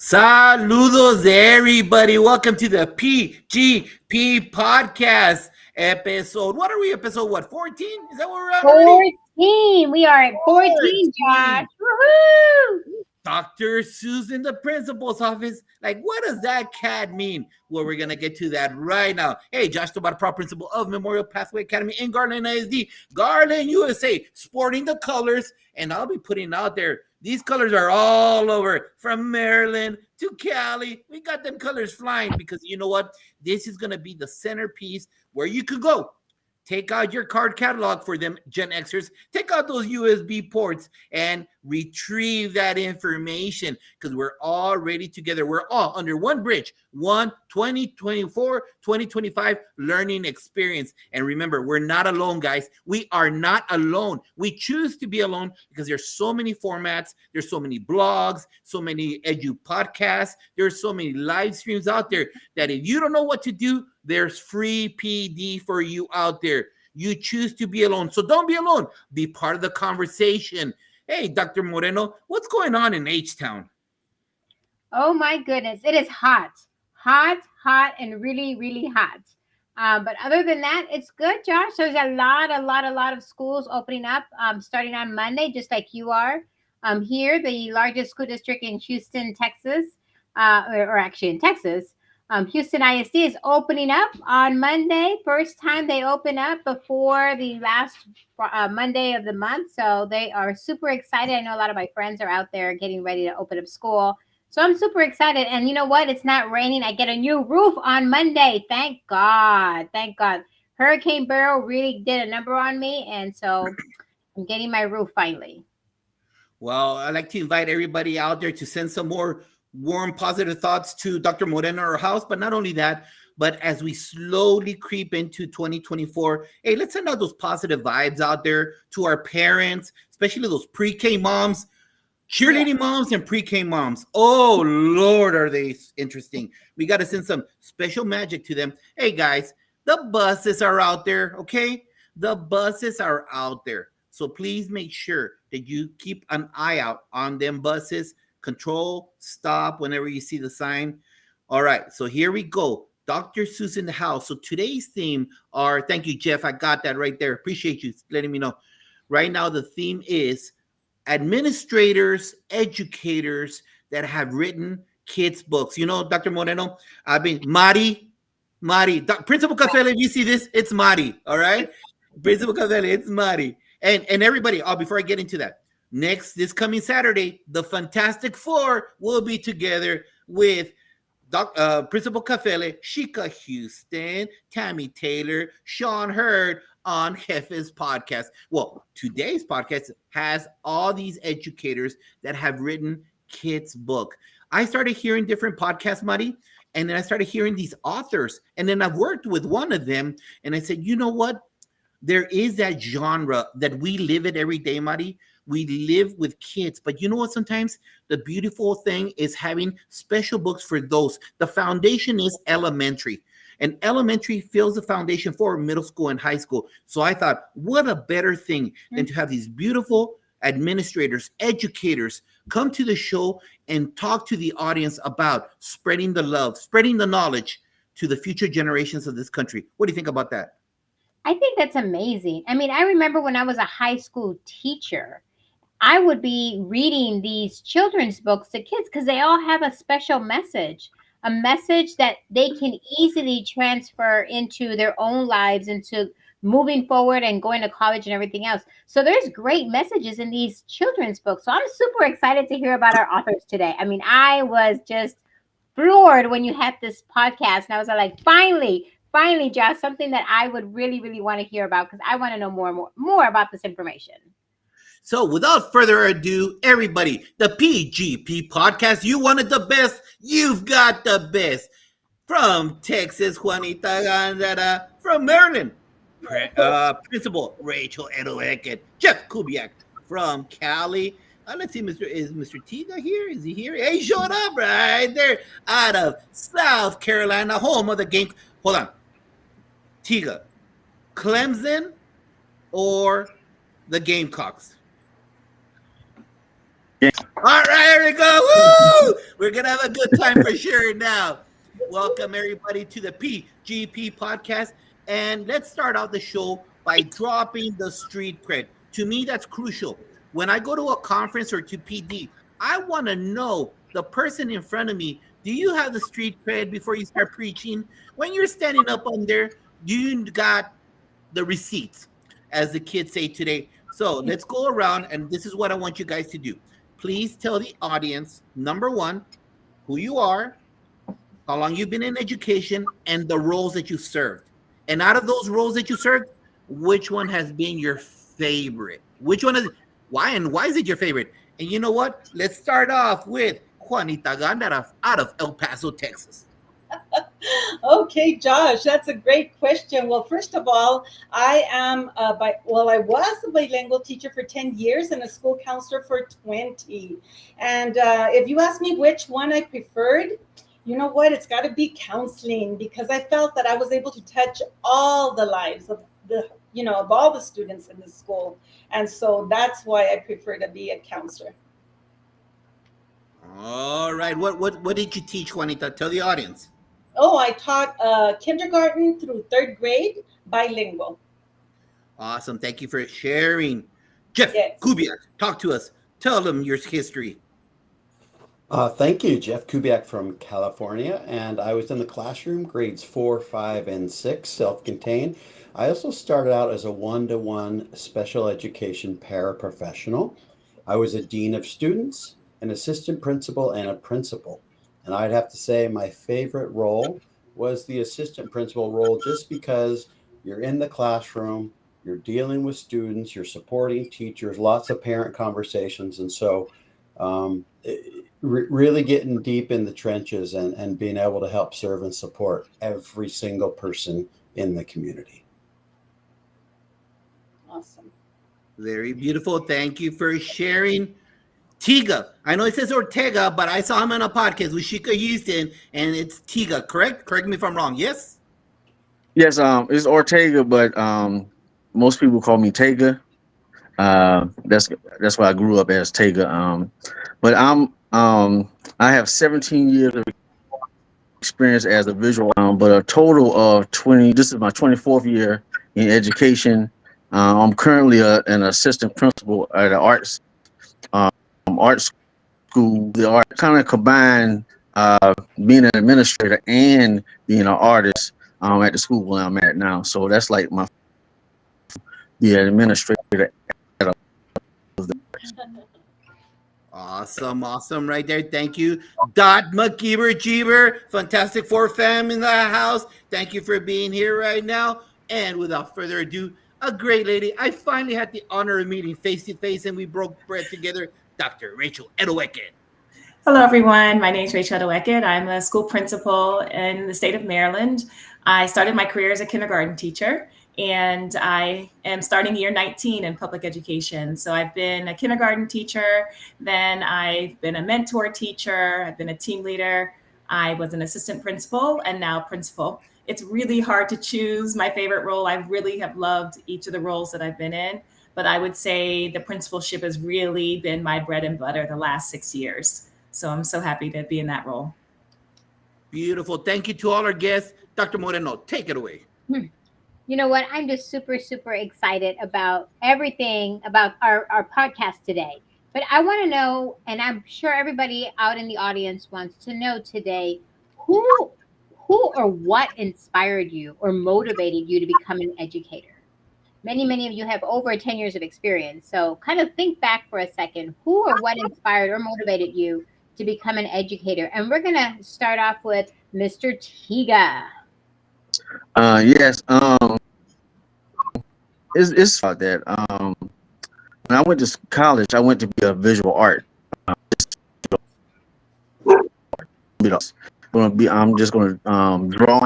Saludos, everybody. Welcome to the PGP podcast episode. What are we? Episode what? 14? Is that what we're on already? 14. We are at 14, Josh. 14. Woohoo! Dr. Seuss in the principal's office. Like, what does that cat mean? Well, we're going to get to that right now. Hey, Josh Tovar, proud principal of Memorial Pathway Academy in Garland ISD, Garland, USA, sporting the colors. And I'll be putting out there, these colors are all over from Maryland to Cali. We got them colors flying because you know what? This is going to be the centerpiece where you could go. Take out your card catalog for them Gen Xers. Take out those USB ports and retrieve that information because we're all ready together. We're all under one bridge, one 2024-2025 learning experience. And remember, we're not alone, guys. We are not alone. We choose to be alone because there's so many formats. There's so many blogs, so many edu podcasts. There's so many live streams out there that if you don't know what to do, there's free PD for you out there. You choose to be alone. So don't be alone. Be part of the conversation. Hey, Dr. Moreno, what's going on in H-Town? Oh, my goodness. It is hot. Hot, and really, really hot. But other than that, it's good, Josh. There's a lot of schools opening up starting on Monday, just like you are. Here, the largest school district in Houston, Texas, or actually in Texas, Houston ISD is opening up on Monday. First time they open up before the last Monday of the month. So they are super excited. I know a lot of my friends are out there getting ready to open up school. So I'm super excited. And you know what? It's not raining. I get a new roof on Monday. Thank God. Thank God. Hurricane Beryl really did a number on me. And so I'm getting my roof finally. Well, I'd like to invite everybody out there to send some more warm, positive thoughts to Dr. Moreno or house. But not only that, but as we slowly creep into 2024, hey, let's send out those positive vibes out there to our parents, especially those pre-K moms, cheerleading moms and pre-K moms. Oh, Lord, are they interesting. We got to send some special magic to them. Hey, guys, the buses are out there, okay? The buses are out there. So please make sure that you keep an eye out on them buses. Control, stop whenever you see the sign. All right, so here we go. Dr. Seuss in the house. So today's theme are, thank you, Jeff. I got that right there. Appreciate you letting me know. Right now, the theme is administrators, educators that have written kids' books. You know, Dr. Moreno, I've been, Mari, Principal Cafele, if you see this, it's Mari, all right? Principal Cafele, it's Mari. And everybody, before I get into that, this coming Saturday, the Fantastic Four will be together with Principal Cafele, Shika Houston, Tammy Taylor, Sean Hurd on Jefe's podcast. Well, today's podcast has all these educators that have written kids' book. I started hearing different podcasts, Mari, and then I started hearing these authors. And then I've worked with one of them, and I said, you know what? There is that genre that we live it every day, Mari. We live with kids, but you know what? Sometimes the beautiful thing is having special books for those. The foundation is elementary, and elementary fills the foundation for middle school and high school. So I thought, what a better thing than to have these beautiful administrators, educators come to the show and talk to the audience about spreading the love, spreading the knowledge to the future generations of this country. What do you think about that? I think that's amazing. I mean, I remember when I was a high school teacher, I would be reading these children's books to kids because they all have a special message, a message that they can easily transfer into their own lives, into moving forward and going to college and everything else. So there's great messages in these children's books. So I'm super excited to hear about our authors today. I mean, I was just floored when you had this podcast, and I was like, finally, Josh, something that I would really, really want to hear about because I want to know more about this information. So without further ado, everybody, the PGP podcast, you wanted the best, you've got the best. From Texas, Juanita Gandara. From Maryland, Principal Rachel Edoeket. Jeff Kubiak. From Cali, let's see, is Mr. Tiga here? Is he here? Hey, he showed up right there out of South Carolina, home of the game. Hold on. Tiga, Clemson or the Gamecocks? All right, here we go. Woo! We're gonna have a good time for sure now. Welcome everybody to the PGP podcast, and let's start out the show by dropping the street cred. To me, that's crucial. When I go to a conference or to PD, I want to know the person in front of me. Do you have the street cred before you start preaching? When you're standing up on there, do you got the receipts, as the kids say today? So let's go around, and this is what I want you guys to do. Please tell the audience, number one, who you are, how long you've been in education, and the roles that you served. And out of those roles that you served, which one has been your favorite? Which one is why, and why is it your favorite? And you know what? Let's start off with Juanita Ganda out of El Paso, Texas. Okay, Josh, that's a great question. Well, first of all, I was a bilingual teacher for 10 years and a school counselor for 20. And if you ask me which one I preferred, you know what? It's got to be counseling, because I felt that I was able to touch all the lives of of all the students in the school. And so that's why I prefer to be a counselor. All right. What did you teach, Juanita? Tell the audience. Oh, I taught kindergarten through third grade, bilingual. Awesome. Thank you for sharing. Jeff Yes. Kubiak, talk to us. Tell them your history. Thank you, Jeff Kubiak from California, and I was in the classroom, grades 4, 5, and 6, self-contained. I also started out as a one-to-one special education paraprofessional. I was a dean of students, an assistant principal, and a principal. And I'd have to say my favorite role was the assistant principal role, just because you're in the classroom, you're dealing with students, you're supporting teachers, lots of parent conversations. And so really getting deep in the trenches and being able to help serve and support every single person in the community. Awesome. Very beautiful. Thank you for sharing. Tiga. I know it says Ortega, but I saw him on a podcast with Shika Houston, and it's Tiga, correct? Correct me if I'm wrong. Yes? Yes, it's Ortega, but most people call me Tega. That's why I grew up as Tega. But I have 17 years of experience as a visual, but a total of 20. This is my 24th year in education. I'm currently an assistant principal at an art school. The art kind of combine being an administrator and being an artist at the school where I'm at now. So that's like the administrator. Awesome right there. Thank you. Dot McGeever Jeeber, Fantastic Four fam in the house. Thank you for being here right now. And without further ado, a great lady. I finally had the honor of meeting face to face, and we broke bread together. Dr. Rachel Edoweket. Hello, everyone. My name is Rachel Edoweket. I'm a school principal in the state of Maryland. I started my career as a kindergarten teacher, and I am starting year 19 in public education. So I've been a kindergarten teacher, then I've been a mentor teacher, I've been a team leader, I was an assistant principal, and now principal. It's really hard to choose my favorite role. I really have loved each of the roles that I've been in. But I would say the principalship has really been my bread and butter the last 6 years. So I'm so happy to be in that role. Beautiful. Thank you to all our guests. Dr. Moreno, take it away. You know what? I'm just super, super excited about everything about our podcast today. But I want to know, and I'm sure everybody out in the audience wants to know today, who or what inspired you or motivated you to become an educator? Many of you have over 10 years of experience. So kind of think back for a second. Who or what inspired or motivated you to become an educator? And we're going to start off with Mr. Tiga. Yes. It's about that. When I went to college, I went to be a visual art. I'm just going to draw.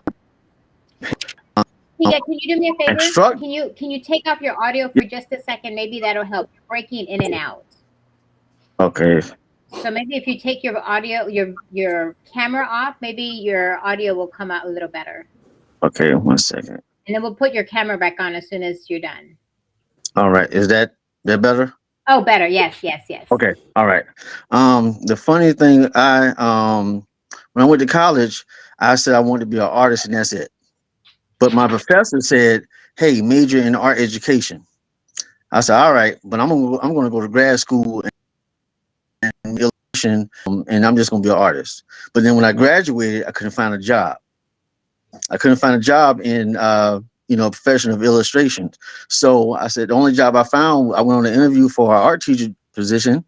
Tiga, can you do me a favor? Instruct. Can you take off your audio for just a second? Maybe that'll help. Breaking in and out. Okay. So maybe if you take your audio, your camera off, maybe your audio will come out a little better. Okay, 1 second. And then we'll put your camera back on as soon as you're done. All right. Is that better? Oh, better. Yes, yes, yes. Okay, all right. The funny thing, when I went to college, I said I wanted to be an artist, and that's it. But my professor said, "Hey, major in art education." I said, "All right," but I'm gonna go to grad school in illustration, and I'm just gonna be an artist. But then when I graduated, I couldn't find a job. I couldn't find a job in profession of illustration. So I said the only job I found, I went on an interview for an art teacher position,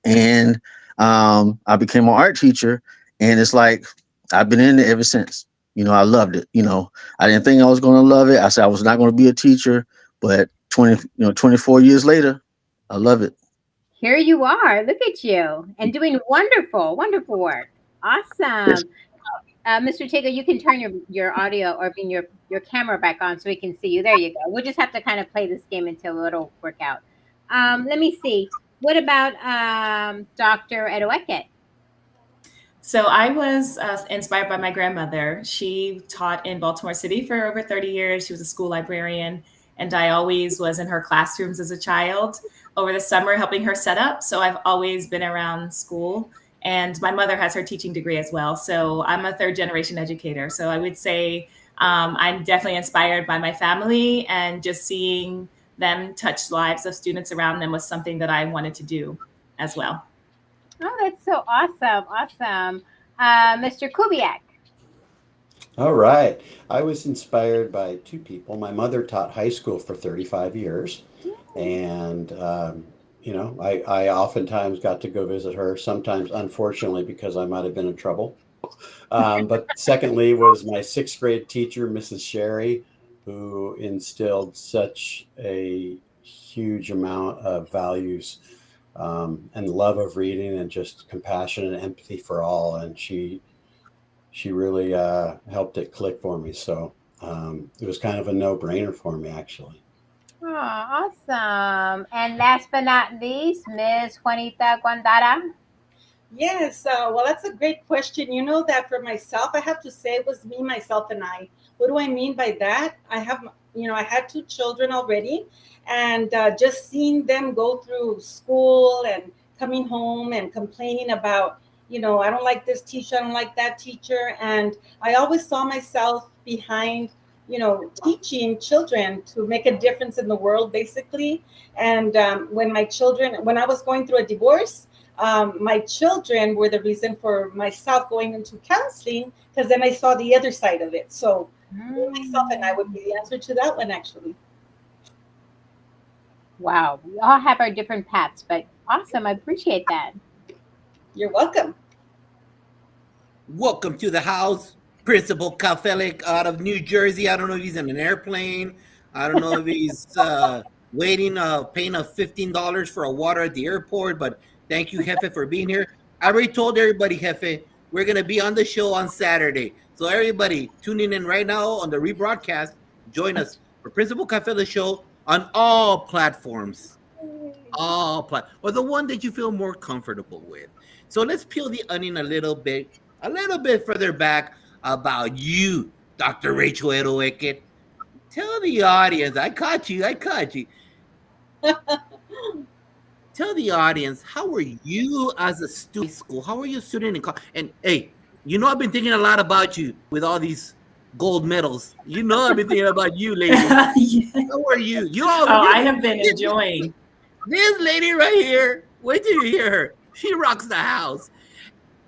and I became an art teacher, and it's like I've been in it ever since. I loved it. I didn't think I was going to love it. I said I was not going to be a teacher, but 24 years later, I love it. Here you are. Look at you and doing wonderful, wonderful work. Yes. Awesome. Mr. Taker, you can turn your audio or being your camera back on so we can see you. There you go. We'll just have to kind of play this game until it'll work out. Let me see. What about Dr. Edoweke? So I was inspired by my grandmother. She taught in Baltimore City for over 30 years. She was a school librarian, and I always was in her classrooms as a child over the summer helping her set up. So I've always been around school. And my mother has her teaching degree as well. So I'm a third generation educator. So I would say I'm definitely inspired by my family, and just seeing them touch lives of students around them was something that I wanted to do as well. Oh, that's so awesome. Awesome. Mr. Kubiak. All right. I was inspired by two people. My mother taught high school for 35 years, and I oftentimes got to go visit her, sometimes unfortunately because I might have been in trouble. But secondly was my sixth grade teacher, Mrs. Sherry, who instilled such a huge amount of values and love of reading and just compassion and empathy for all. And she really helped it click for me. So it was kind of a no-brainer for me, actually. Oh, awesome. And last but not least, Miss Juanita Guandara. Yes, well, that's a great question. You know that for myself, I have to say it was me, myself, and I. What do I mean by that? I had two children already, and just seeing them go through school and coming home and complaining about, I don't like this teacher, I don't like that teacher. And I always saw myself behind, teaching children to make a difference in the world, basically. And when I was going through a divorce, my children were the reason for myself going into counseling, because then I saw the other side of it. So myself and I would be the answer to that one, actually. Wow. We all have our different paths, but awesome. I appreciate that. You're welcome. Welcome to the house, Principal Kafelik out of New Jersey. I don't know if he's in an airplane. I don't know if he's waiting, paying a $15 for a water at the airport. But thank you, Jefe, for being here. I already told everybody, Jefe, we're going to be on the show on Saturday. So everybody tuning in right now on the rebroadcast, join us for Principal Kafelik show on all platforms. Or the one that you feel more comfortable with. So let's peel the onion a little bit further back about you, Dr. Rachel Eroeket. Tell the audience, I caught you. Tell the audience, how were you as a student in school? How were you a student in college? And hey, I've been thinking a lot about you with all these gold medals. I've been thinking about you, lady. Yeah. How are you? I have been enjoying. This lady right here, wait till you hear her. She rocks the house.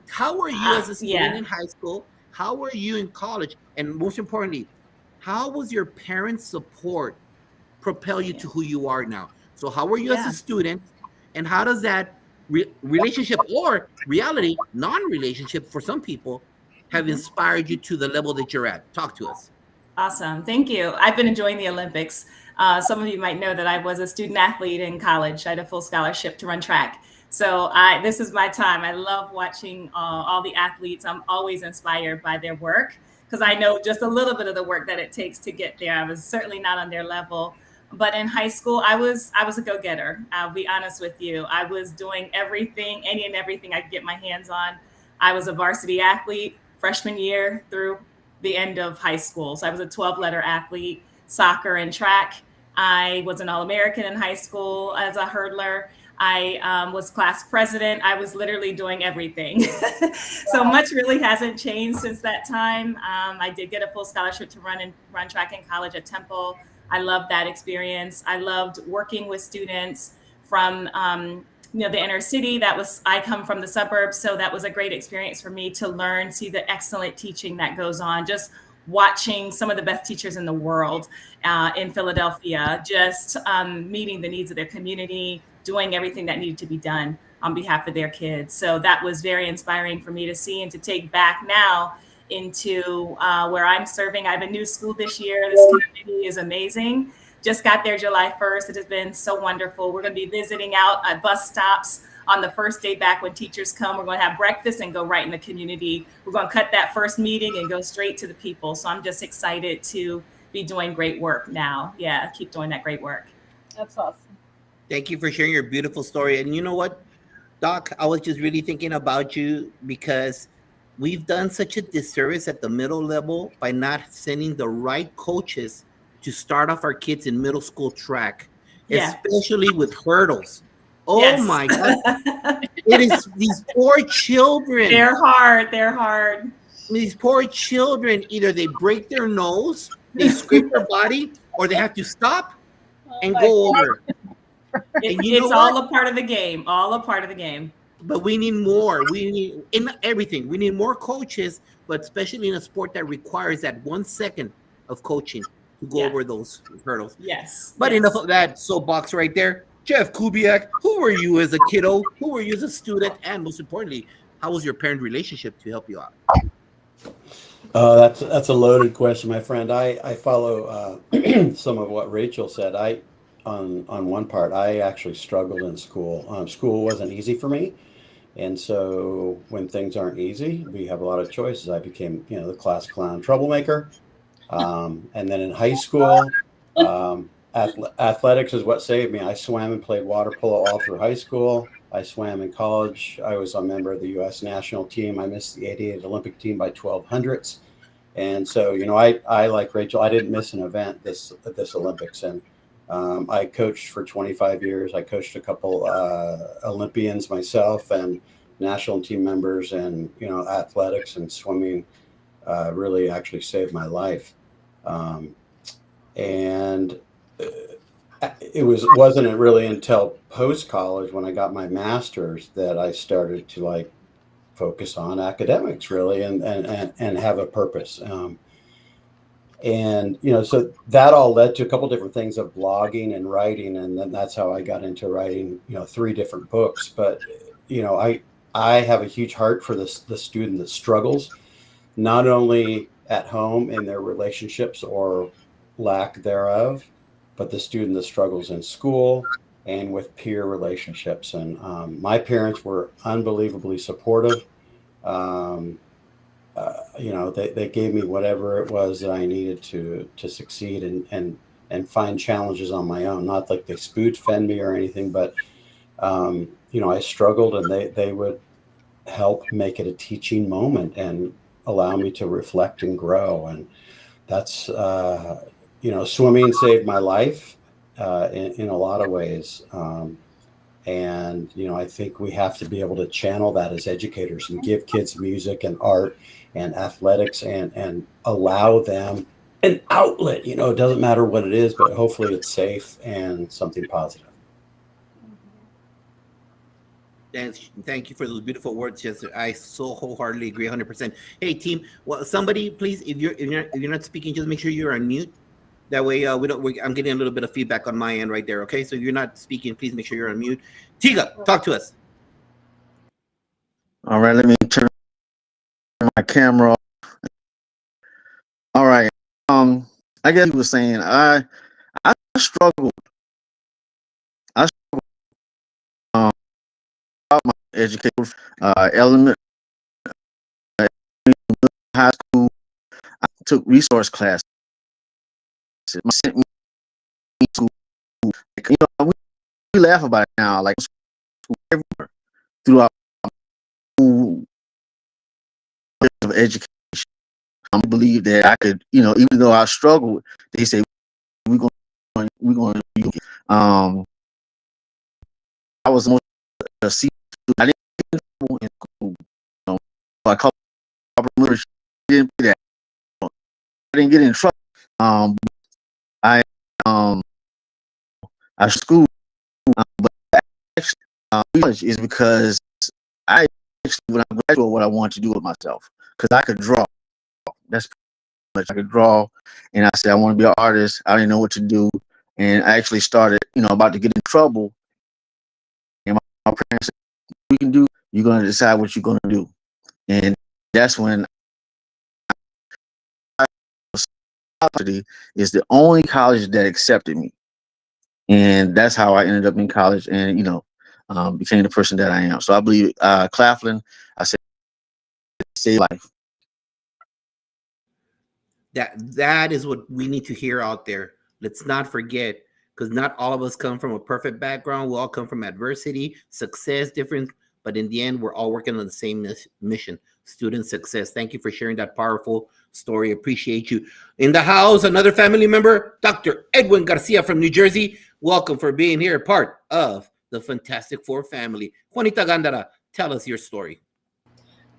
How were you as a student in high school? How were you in college? And most importantly, how was your parents' support propel you to who you are now? So how were you as a student? And how does that relationship or reality, non-relationship for some people, have inspired you to the level that you're at? Talk to us. Awesome. Thank you. I've been enjoying the Olympics. Some of you might know that I was a student athlete in college. I had a full scholarship to run track. So this is my time. I love watching all the athletes. I'm always inspired by their work because I know just a little bit of the work that it takes to get there. I was certainly not on their level. But in high school, I was a go-getter. I'll be honest with you. I was doing everything, any and everything I could get my hands on. I was a varsity athlete freshman year through the end of high school. So I was a 12-letter athlete, soccer and track. I was an All-American in high school as a hurdler. I was class president. I was literally doing everything. So much really hasn't changed since that time. I did get a full scholarship to run track in college at Temple. I loved that experience. I loved working with students from the inner city. I come from the suburbs, so that was a great experience for me to learn, see the excellent teaching that goes on, just watching some of the best teachers in the world in Philadelphia, just meeting the needs of their community, doing everything that needed to be done on behalf of their kids. So that was very inspiring for me to see and to take back now into where I'm serving. I have a new school this year. This community is amazing. Just got there July 1st. It has been so wonderful. We're going to be visiting out at bus stops on the first day back when teachers come. We're going to have breakfast and go right in the community. We're going to cut that first meeting and go straight to the people. So I'm just excited to be doing great work now. Yeah, keep doing that great work. That's awesome. Thank you for sharing your beautiful story. And you know what, Doc, I was just really thinking about you because we've done such a disservice at the middle level by not sending the right coaches to start off our kids in middle school track, Yeah. especially with hurdles. Oh Yes. my God. It is these poor children. They're hard. They're hard. These poor children, either they break their nose, they scrape their body, or they have to stop and go over. It's all a part of the game. All a part of the game. But we need more. We need in everything. We need more coaches, but especially in a sport that requires that 1 second of coaching to go over those hurdles. Yes. But enough of that soapbox right there. Jeff Kubiak, who were you as a kiddo? Who were you as a student? And most importantly, how was your parent relationship to help you out? That's a loaded question, my friend. I follow some of what Rachel said. On one part, I actually struggled in school. School wasn't easy for me. And so when things aren't easy, we have a lot of choices. I became, the class clown troublemaker. And then in high school, athletics is what saved me. I swam and played water polo all through high school. I swam in college. I was a member of the U.S. national team. I missed the '88 Olympic team by 1200ths. And so, I like Rachel, I didn't miss an event this Olympics. And I coached for 25 years. I coached a couple Olympians myself and national team members, and athletics and swimming really actually saved my life. And it wasn't really until post college when I got my master's that I started to focus on academics really and have a purpose. And so that all led to a couple different things of blogging and writing, and then that's how I got into writing 3 different books. But I have a huge heart for the student that struggles, not only at home in their relationships or lack thereof, but the student that struggles in school and with peer relationships. And my parents were unbelievably supportive. They gave me whatever it was that I needed to succeed and find challenges on my own. Not like they spoon-fed me or anything, but I struggled, and they would help make it a teaching moment and allow me to reflect and grow. And that's swimming saved my life in a lot of ways. And I think we have to be able to channel that as educators and give kids music and art and athletics and allow them an outlet. It doesn't matter what it is, but hopefully it's safe and something positive. Thank you for those beautiful words, Jessica. I so wholeheartedly agree, 100%. Hey, team, well, somebody please, if you're not speaking, just make sure you're on mute. That way, I'm getting a little bit of feedback on my end right there. Okay, so if you're not speaking, please make sure you're on mute. Tiga, talk to us. All right, let me turn my camera off. All right. I guess you were saying I struggled. About my education, element, high school. I took resource classes. Sent me to, we laugh about it now, like everywhere throughout of education. I believe that I could, even though I struggled, they say we're going we're going to. Um, I was most a C. I didn't get in trouble in school. I called my she didn't do that. I didn't get in trouble. I I school, but actually, college is because I actually when I graduated, what I wanted to do with myself because I could draw. That's much I could draw, and I said I want to be an artist. I didn't know what to do, and I actually started, about to get in trouble. And my parents said, "You can do. You're gonna decide what you're gonna do," and that's when university is the only college that accepted me, and that's how I ended up in college, and became the person that I am. So I believe Claflin, I said, save life. That is what we need to hear out there. Let's not forget, because not all of us come from a perfect background. We all come from adversity, success, different, but in the end, we're all working on the same mission: student success. Thank you for sharing that powerful story. Appreciate you. In the house, another family member, Dr. Edwin Garcia from New Jersey. Welcome for being here, part of the Fantastic Four family. Juanita Gandara, tell us your story.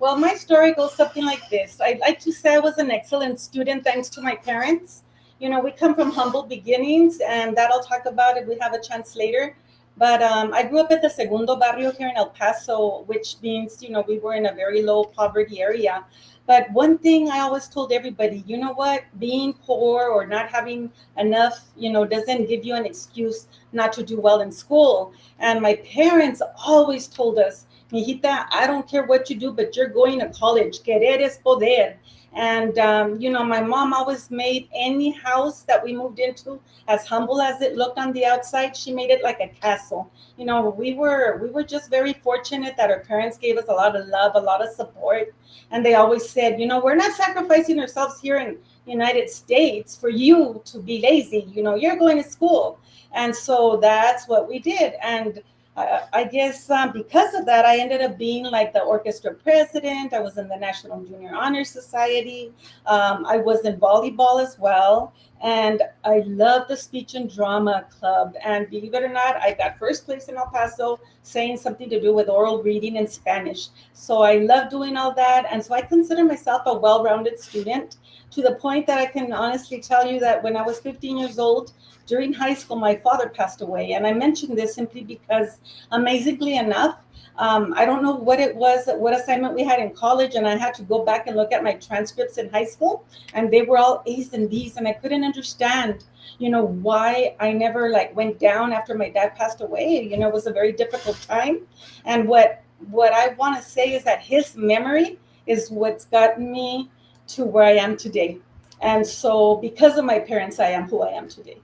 Well, my story goes something like this. I'd like to say I was an excellent student thanks to my parents. We come from humble beginnings, and that I'll talk about if we have a chance later. But I grew up at the Segundo Barrio here in El Paso, which means, we were in a very low poverty area. But one thing I always told everybody, you know what, being poor or not having enough, doesn't give you an excuse not to do well in school. And my parents always told us, Mijita, I don't care what you do, but you're going to college. Querer es poder. And, my mom always made any house that we moved into, as humble as it looked on the outside, she made it like a castle. We were just very fortunate that our parents gave us a lot of love, a lot of support. And they always said, we're not sacrificing ourselves here in United States for you to be lazy. You're going to school. And so that's what we did. And I guess because of that, I ended up being like the orchestra president. I was in the National Junior Honor Society. I was in volleyball as well. And I love the speech and drama club. And believe it or not, I got first place in El Paso, saying something to do with oral reading in Spanish. So I love doing all that. And so I consider myself a well-rounded student, to the point that I can honestly tell you that when I was 15 years old, during high school, my father passed away. And I mentioned this simply because, amazingly enough, I don't know what it was, what assignment we had in college, and I had to go back and look at my transcripts in high school, and they were all A's and B's, and I couldn't understand, why I never went down after my dad passed away. It was a very difficult time. And what I want to say is that his memory is what's gotten me to where I am today. And so because of my parents, I am who I am today.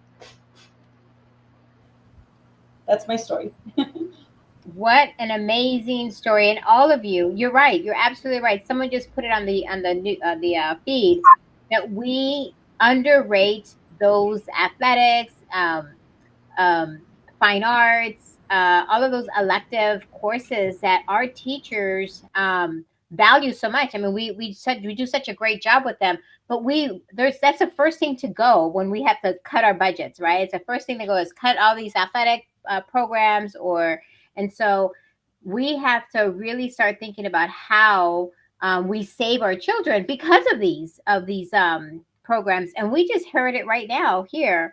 That's my story. What an amazing story. And all of you, you're right. You're absolutely right. Someone just put it on the feed that we underrate those athletics, fine arts, all of those elective courses that our teachers value so much. I mean, we do such a great job with them, but that's the first thing to go when we have to cut our budgets, right? It's the first thing to go is cut all these athletic programs, and so we have to really start thinking about how we save our children because of these programs. And we just heard it right now here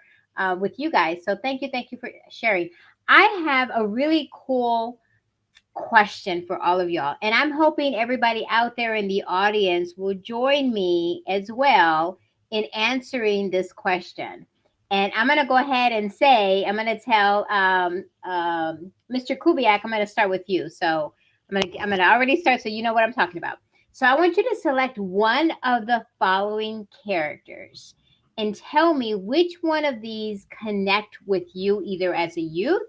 with you guys. So thank you for sharing. I have a really cool question for all of y'all, and I'm hoping everybody out there in the audience will join me as well in answering this question. And I'm going to go ahead and say, I'm going to tell Mr. Kubiak, I'm going to start with you. So I'm going to already start so you know what I'm talking about. So I want you to select one of the following characters and tell me which one of these connect with you either as a youth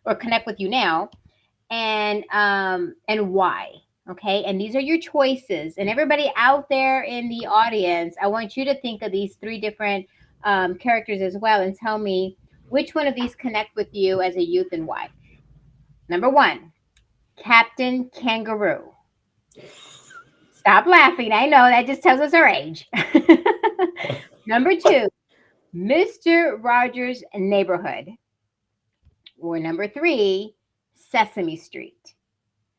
or connect with you now, and why. Okay, and these are your choices. And everybody out there in the audience, I want you to think of these three different characters as well and tell me which one of these connect with you as a youth and why. Number one, Captain Kangaroo. Stop laughing. I know that just tells us our age. Number two, Mr. Rogers' Neighborhood. Or number 3, Sesame Street.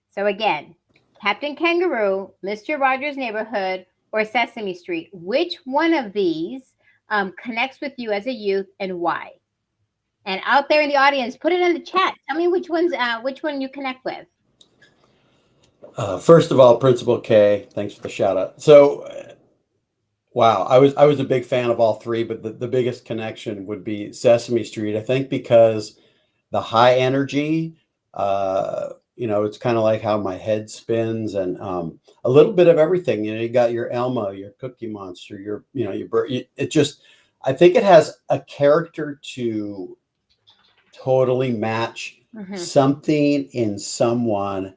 So again, Captain Kangaroo, Mr. Rogers' Neighborhood, or Sesame Street. Which one of these connects with you as a youth and why? And out there in the audience, put it in the chat. Tell me which one you connect with. First of all, Principal K, thanks for the shout out. So, wow, I was a big fan of all three, but the biggest connection would be Sesame Street. I think because the high energy, it's kind of like how my head spins, and a little bit of everything. You got your Elmo, your Cookie Monster, your bird. It just, I think it has a character to totally match something in someone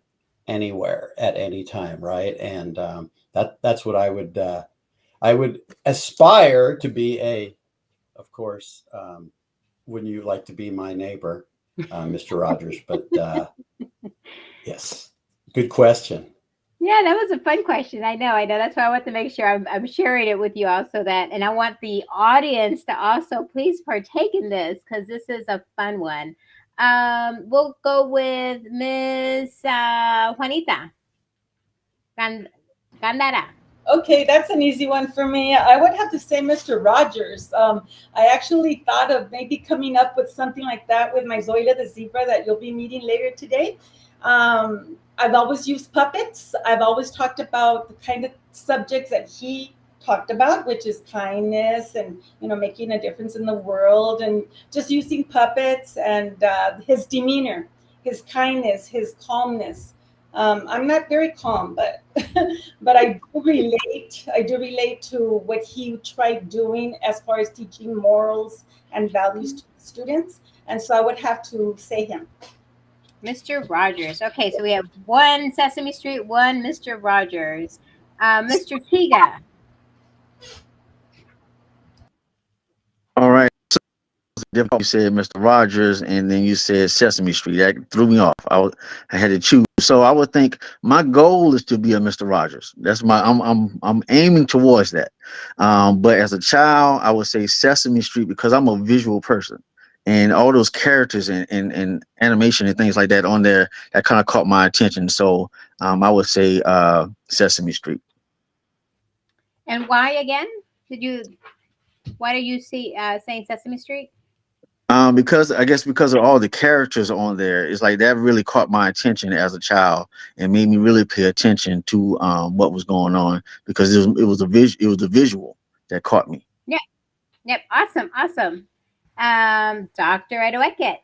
anywhere at any time, right? And that's what I would aspire to be of course, wouldn't you like to be my neighbor, Mr. Rogers? But yes, good question. Yeah, that was a fun question. I know. That's why I want to make sure I'm sharing it with you also and I want the audience to also please partake in this because this is a fun one. We'll go with Miss Juanita Gandara. Okay, that's an easy one for me. I would have to say Mr. Rogers. I actually thought of maybe coming up with something like that with my Zoila the zebra that you'll be meeting later today. I've always used puppets. I've always talked about the kind of subjects that he talked about, which is kindness and making a difference in the world, and just using puppets and his demeanor, his kindness, his calmness. I'm not very calm, but but I do relate. I do relate to what he tried doing as far as teaching morals and values to students, and so I would have to say him. Mr. Rogers. Okay, so we have one Sesame Street, one Mr. Rogers. Mr. Tiga. All right. You said Mr. Rogers, and then you said Sesame Street. That threw me off. I had to choose. So I would think my goal is to be a Mr. Rogers. That's I'm aiming towards that. But as a child, I would say Sesame Street because I'm a visual person, and all those characters and animation and things like that on there that kind of caught my attention. So I would say Sesame Street. And why again? Why do you saying Sesame Street? Because I guess because of all the characters on there, it's like that really caught my attention as a child and made me really pay attention to what was going on because it was the visual that caught me. Yep. Awesome. Dr. Edoweket.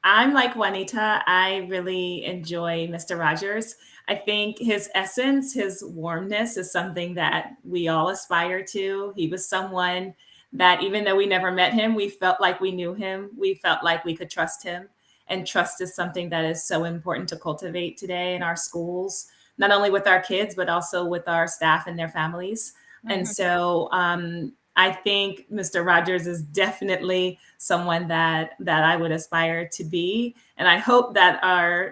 I'm like Juanita. I really enjoy Mr. Rogers. I think his essence, his warmness is something that we all aspire to. He was someone that even though we never met him, we felt like we knew him. We felt like we could trust him. And trust is something that is so important to cultivate today in our schools, not only with our kids, but also with our staff and their families. And so I think Mr. Rogers is definitely someone that I would aspire to be. And I hope that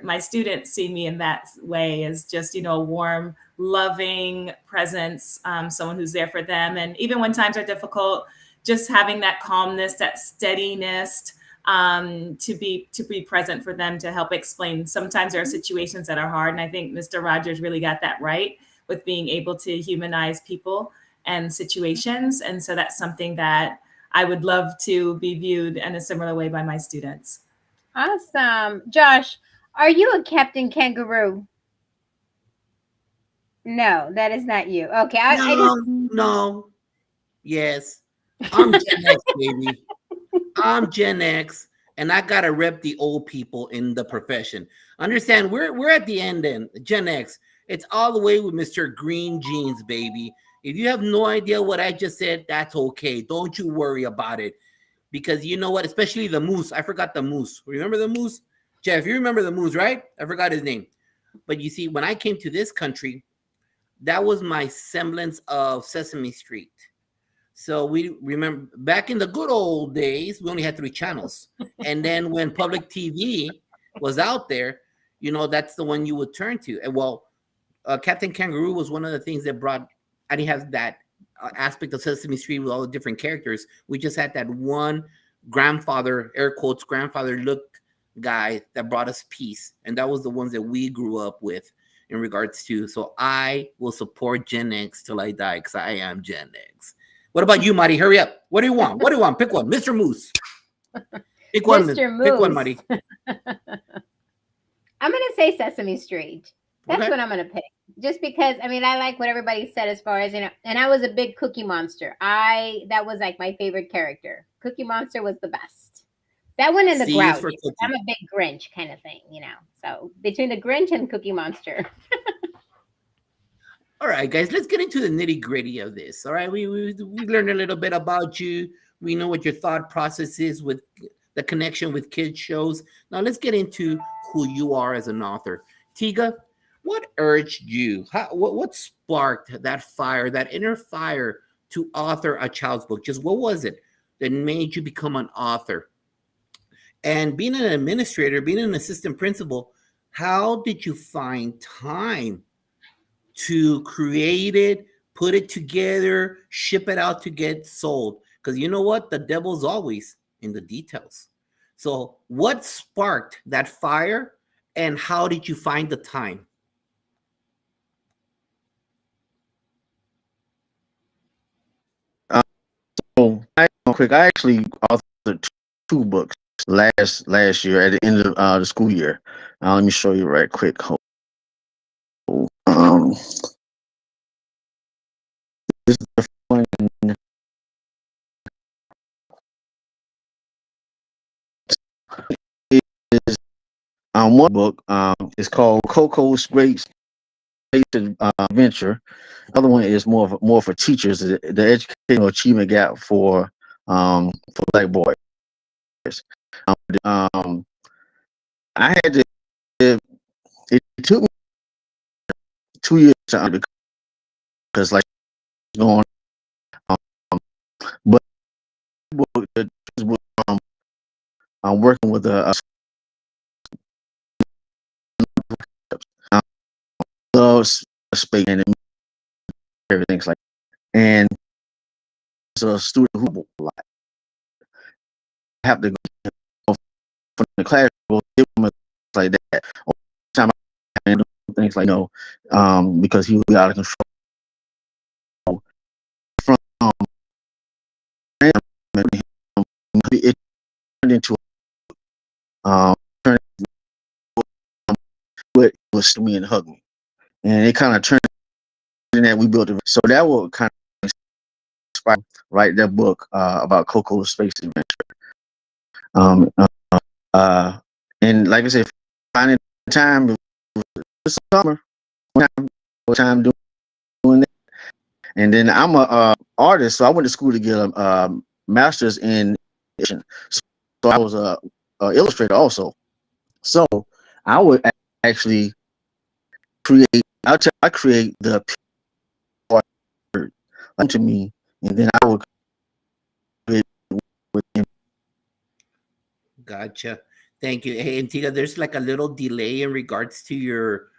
my students see me in that way as just, a warm, loving presence, someone who's there for them. And even when times are difficult, just having that calmness, that steadiness, to be present for them to help explain. Sometimes there are situations that are hard. And I think Mr. Rogers really got that right with being able to humanize people and situations. And so that's something that I would love to be viewed in a similar way by my students. Awesome. Josh, are you a Captain Kangaroo? No, that is not you. Okay. No. Yes. I'm Gen X, baby. I'm Gen X, and I gotta rep the old people in the profession. Understand? We're at the end. Then Gen X. It's all the way with Mr. Green Jeans, baby. If you have no idea what I just said, that's okay. Don't you worry about it, because you know what? Especially the Moose. I forgot the Moose. Remember the Moose, Jeff? You remember the Moose, right? I forgot his name. But you see, when I came to this country, that was my semblance of Sesame Street. So we remember back in the good old days, we only had 3 channels. And then when public TV was out there, that's the one you would turn to. And Captain Kangaroo was one of the things that brought, I didn't have that aspect of Sesame Street with all the different characters. We just had that one grandfather, air quotes, grandfather look guy that brought us peace. And that was the ones that we grew up with in regards to. So I will support Gen X till I die because I am Gen X. What about you, Marty? Hurry up. What do you want? What do you want? Pick one. Mr. Moose. Pick one. Mr. Moose. Pick one, Marty. I'm going to say Sesame Street. That's Okay. what I'm going to pick. Just because, I mean, I like what everybody said as far as, you know, and I was a big Cookie Monster. That was like my favorite character. Cookie Monster was the best. That one and the C is for Grouch. Cookie. I'm a big Grinch kind of thing, you know. So between the Grinch and Cookie Monster. All right, guys, let's get into the nitty gritty of this. All right, we learned a little bit about you. We know what your thought process is with the connection with kids shows. Now let's get into who you are as an author. Tiga, what urged you? What sparked that fire, that inner fire to author a child's book? Just what was it that made you become an author? And being an administrator, being an assistant principal, how did you find time to create it, put it together, ship it out to get sold? Because you know what? The devil's always in the details. So what sparked that fire and how did you find the time? So I actually authored two books last year at the end of the school year. Let me show you right quick. This is the one. It is one book. It's called Coco's Great Adventure. Other one is more for teachers, the educational achievement gap for Black boys. Um, I had to. It took me 2 years to understand because like going, but I'm working with a space and everything's like, and it's a student who a lot. I have to go from the class like that. All the time I do things like because he was out of control. From it turned into what was to me and hug me, and it kind of turned in that we built it. So that will kind of inspire write that book about Coco's Space Adventure. And like I said, finding time this summer, time doing that. And then I'm a artist, so I went to school to get a master's in illustration. So I was a illustrator also. So I would actually create. I create the art to me, and then I would create with him. Gotcha. Thank you. Hey, Antigua, there's like a little delay in regards to your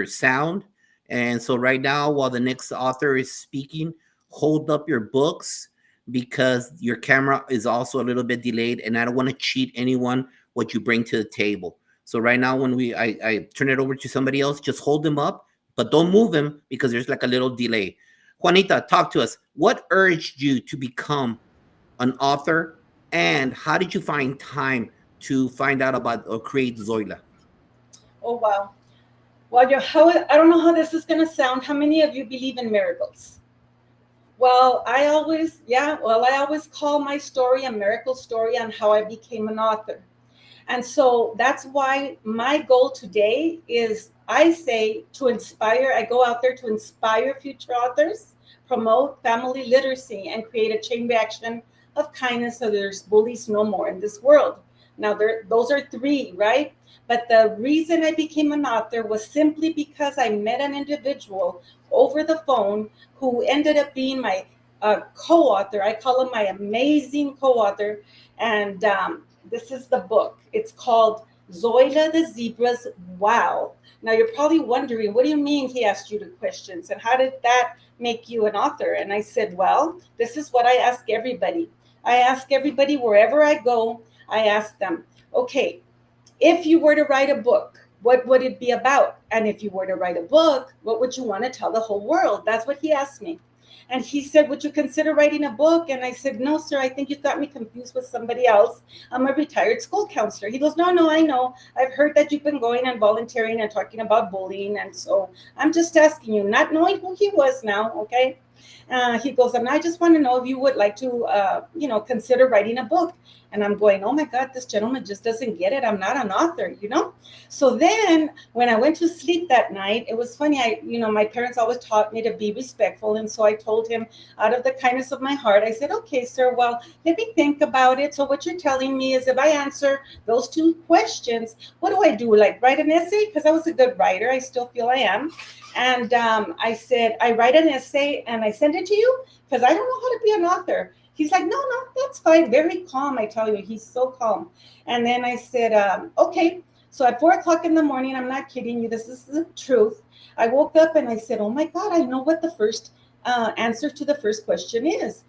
sound. And so right now, while the next author is speaking, hold up your books because your camera is also a little bit delayed, and I don't want to cheat anyone what you bring to the table. So right now, when I turn it over to somebody else, just hold them up, but don't move them because there's like a little delay. Juanita, talk to us. What urged you to become an author, and how did you find time to find out about or create Zoila? Oh, wow. Well, I don't know how this is going to sound. How many of you believe in miracles? Well, I always call my story a miracle story on how I became an author. And so that's why my goal today is, I say, to inspire. I go out there to inspire future authors, promote family literacy, and create a chain reaction of kindness so there's bullies no more in this world. Now, those are three, right? But the reason I became an author was simply because I met an individual over the phone who ended up being my co-author. I call him my amazing co-author. And this is the book. It's called Zoila the Zebra's Wow. Now you're probably wondering, what do you mean he asked you the questions and how did that make you an author? And I said, well, this is what I ask everybody. I ask everybody wherever I go, I ask them, okay, if you were to write a book, what would it be about? And if you were to write a book, what would you want to tell the whole world? That's what he asked me. And he said, would you consider writing a book? And I said, no, sir, I think you got me confused with somebody else. I'm a retired school counselor. He goes, no, no, I know. I've heard that you've been going and volunteering and talking about bullying. And so I'm just asking you, not knowing who he was now, okay? He goes, and I just want to know if you would like to, consider writing a book. And I'm going, oh my God, this gentleman just doesn't get it. I'm not an author, So then when I went to sleep that night, it was funny. My parents always taught me to be respectful. And so I told him out of the kindness of my heart, I said, okay, sir, well, let me think about it. So what you're telling me is if I answer those two questions, what do I do? Like write an essay? Because I was a good writer. I still feel I am. And I said, I write an essay and I send it to you because I don't know how to be an author. He's like, no, that's fine. Very calm, I tell you. He's so calm. And then I said, okay. So at 4:00 in the morning, I'm not kidding you. This is the truth. I woke up and I said, oh my God, I know what the first answer to the first question is.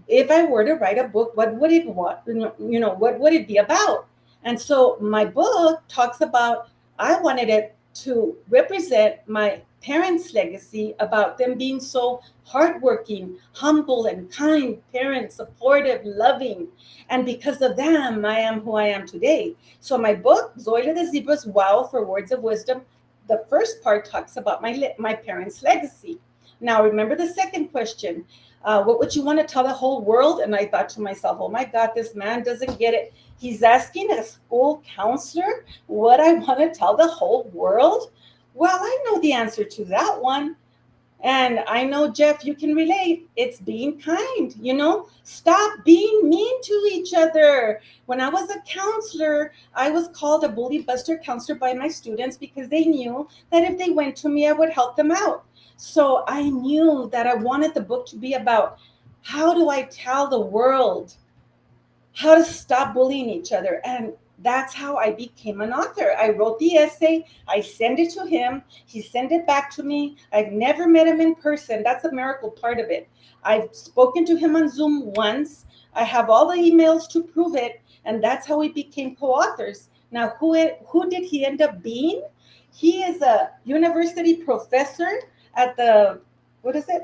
If I were to write a book, what would it what would it be about? And so my book talks about, I wanted it to represent my parents' legacy about them being so hardworking, humble, and kind parents, supportive, loving. And because of them, I am who I am today. So my book, Zoila the Zebra's Wow for Words of Wisdom, the first part talks about my parents' legacy. Now, remember the second question. What would you want to tell the whole world? And I thought to myself, oh my God, this man doesn't get it. He's asking a school counselor what I want to tell the whole world. Well, I know the answer to that one. And I know, Jeff, you can relate. It's being kind, Stop being mean to each other. When I was a counselor, I was called a bully buster counselor by my students because they knew that if they went to me, I would help them out. So I knew that I wanted the book to be about how do I tell the world how to stop bullying each other. And that's how I became an author. I wrote the essay. I sent it to him. He sent it back to me. I've never met him in person. That's the miracle part of it. I've spoken to him on Zoom once. I have all the emails to prove it. And that's how we became co-authors. Now, who did he end up being? He is a university professor at the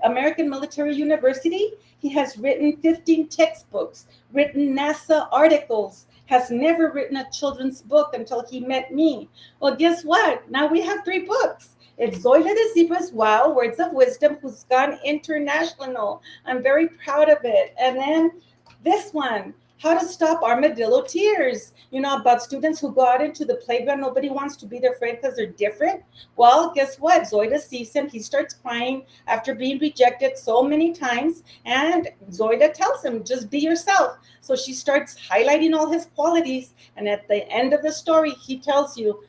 American Military University. He has written 15 textbooks, written NASA articles, has never written a children's book until he met me. Well, guess what? Now we have 3 books. It's Zoila the Zebra's Wow, Words of Wisdom, who's gone international. I'm very proud of it. And then this one, How to Stop Armadillo Tears, about students who go out into the playground. Nobody wants to be their friend because they're different. Well, guess what? Zoila sees him. He starts crying after being rejected so many times. And Zoila tells him, just be yourself. So she starts highlighting all his qualities. And at the end of the story, he tells you,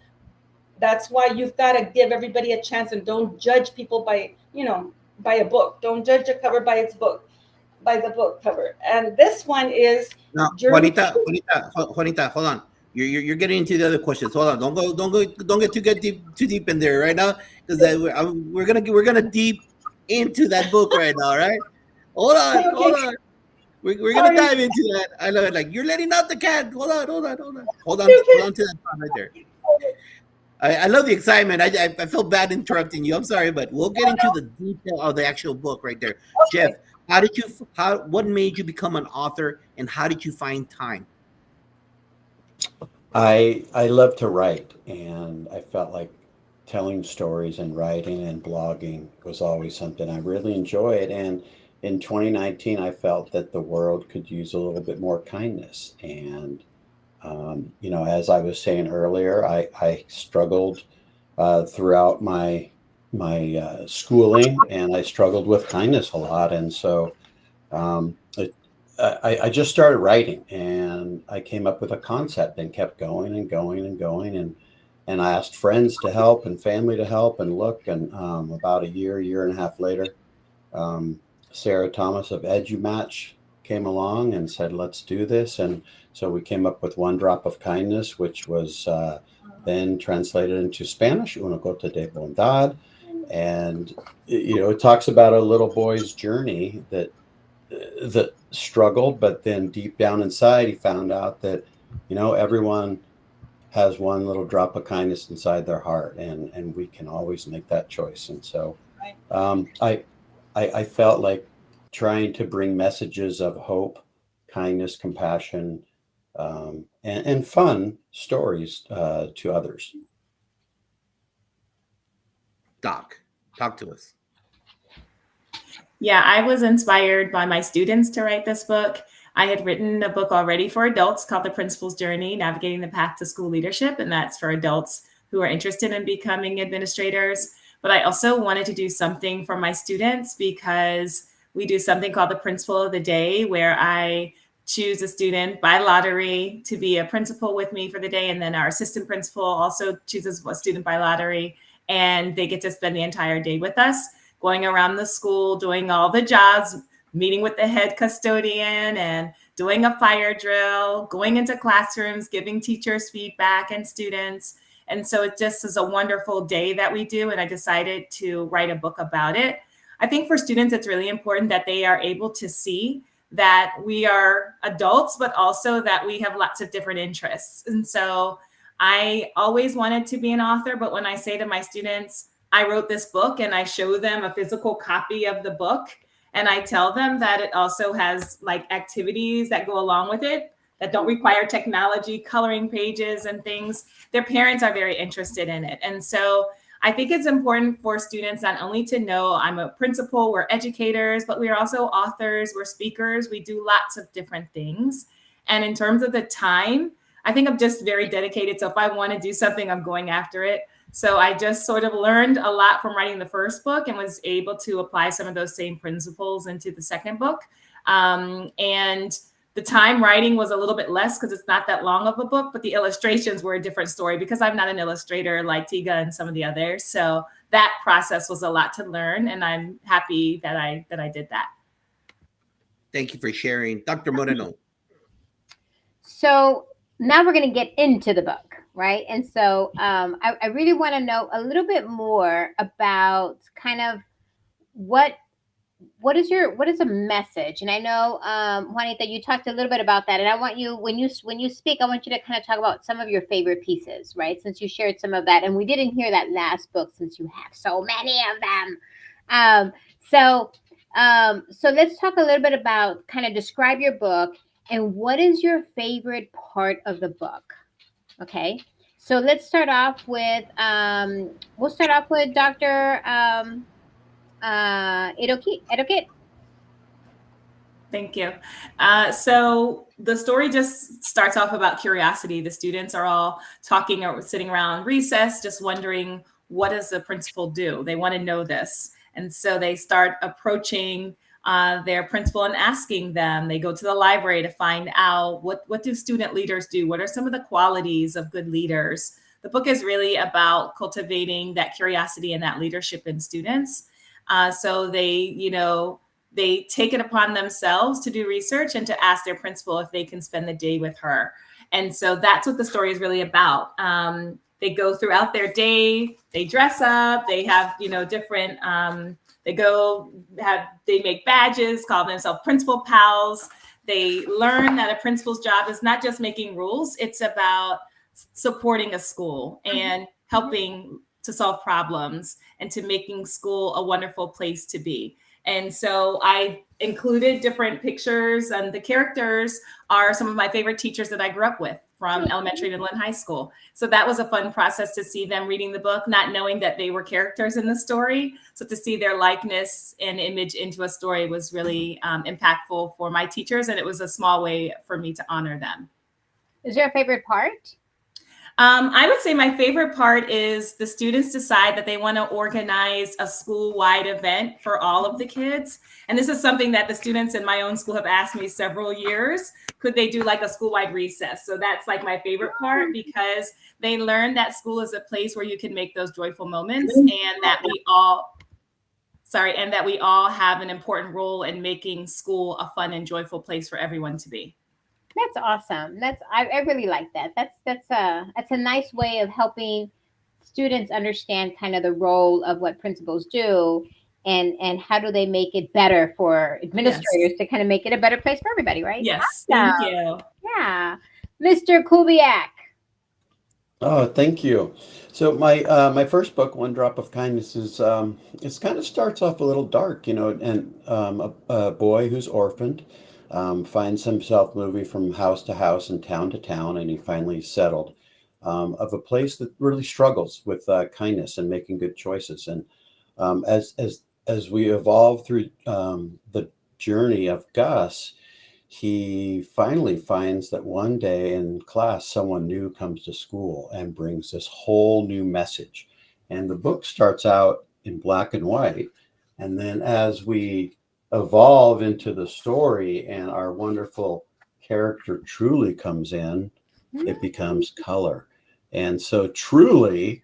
that's why you've got to give everybody a chance and don't judge people by a book. Don't judge a cover by its book. By the book cover. And this one is Juanita, hold on. You're getting into the other questions. Hold on. Don't get too deep in there right now, because we're gonna deep into that book right now, right? Hold on. We're gonna dive into that. I love it. Like, you're letting out the cat. Hold on to that part right there. I love the excitement. I feel bad interrupting you. I'm sorry, but we'll get into the detail of the actual book right there. Jeff, what made you become an author, and how did you find time? I love to write, and I felt like telling stories and writing and blogging was always something I really enjoyed. And in 2019, I felt that the world could use a little bit more kindness. And as I was saying earlier, I struggled throughout my schooling, and I struggled with kindness a lot. And so I just started writing, and I came up with a concept and kept going and going and going. And I asked friends to help and family to help and look. And about a year and a half later, Sarah Thomas of EduMatch came along and said, let's do this. And so we came up with One Drop of Kindness, which was then translated into Spanish, Una Gota de Bondad. And, it talks about a little boy's journey that struggled, but then deep down inside, he found out that, everyone has one little drop of kindness inside their heart, and we can always make that choice. And so I felt like trying to bring messages of hope, kindness, compassion, and fun stories to others. Doc, talk to us. Yeah, I was inspired by my students to write this book. I had written a book already for adults called The Principal's Journey, Navigating the Path to School Leadership, and that's for adults who are interested in becoming administrators. But I also wanted to do something for my students because we do something called the Principal of the Day, where I choose a student by lottery to be a principal with me for the day, and then our assistant principal also chooses a student by lottery, and they get to spend the entire day with us, going around the school, doing all the jobs, meeting with the head custodian and doing a fire drill, going into classrooms, giving teachers feedback and students. And so it just is a wonderful day that we do. And I decided to write a book about it. I think for students, it's really important that they are able to see that we are adults, but also that we have lots of different interests. And so I always wanted to be an author, but when I say to my students, I wrote this book, and I show them a physical copy of the book, and I tell them that it also has like activities that go along with it that don't require technology, coloring pages and things, their parents are very interested in it. And so I think it's important for students not only to know I'm a principal, we're educators, but we are also authors, we're speakers, we do lots of different things. And in terms of the time, I think I'm just very dedicated. So if I want to do something, I'm going after it. So I just sort of learned a lot from writing the first book and was able to apply some of those same principles into the second book. And the time writing was a little bit less because it's not that long of a book, but the illustrations were a different story because I'm not an illustrator like Tiga and some of the others. So that process was a lot to learn, and I'm happy that I did that. Thank you for sharing. Dr. Moreno. So now we're going to get into the book, right? And so I really want to know a little bit more about kind of what is a message? And I know, Juanita, you talked a little bit about that, and I want you, when you speak, I want you to kind of talk about some of your favorite pieces, right? Since you shared some of that, and we didn't hear that last book since you have so many of them. So let's talk a little bit about, kind of describe your book and what is your favorite part of the book. Okay, so let's start off with Dr. Edoke. Thank you. So the story just starts off about curiosity. The students are all talking or sitting around recess, just wondering, what does the principal do? They want to know this. And so they start approaching their principal and asking them. They go to the library to find out, what do student leaders do? What are some of the qualities of good leaders? The book is really about cultivating that curiosity and that leadership in students. So they take it upon themselves to do research and to ask their principal if they can spend the day with her. And so that's what the story is really about. They go throughout their day, they dress up, they have, different, they make badges, call themselves principal pals. They learn that a principal's job is not just making rules, it's about supporting a school and helping to solve problems and to making school a wonderful place to be. And so I included different pictures, and the characters are some of my favorite teachers that I grew up with from elementary to Lynn High School. So that was a fun process to see them reading the book, not knowing that they were characters in the story. So to see their likeness and image into a story was really impactful for my teachers. And it was a small way for me to honor them. Is there a favorite part? I would say my favorite part is the students decide that they want to organize a school-wide event for all of the kids. And this is something that the students in my own school have asked me several years. Could they do like a school-wide recess? So that's like my favorite part, because they learn that school is a place where you can make those joyful moments, and that we all and that we all have an important role in making school a fun and joyful place for everyone to be. That's awesome. I really like that. That's a nice way of helping students understand kind of the role of what principals do, and how do they make it better for administrators to kind of make it a better place for everybody, right? Yes, Awesome. thank you. Yeah. Mr. Kubiak. Oh, thank you. So my first book, One Drop of Kindness, is it's kind of starts off a little dark, you know, and a boy who's orphaned finds himself moving from house to house and town to town, and he finally settled of a place that really struggles with kindness and making good choices. And as we evolve through the journey of Gus, he finally finds that one day in class, someone new comes to school and brings this whole new message. And the book starts out in black and white. And then as we evolve into the story and our wonderful character Truly comes in, it becomes color. And so Truly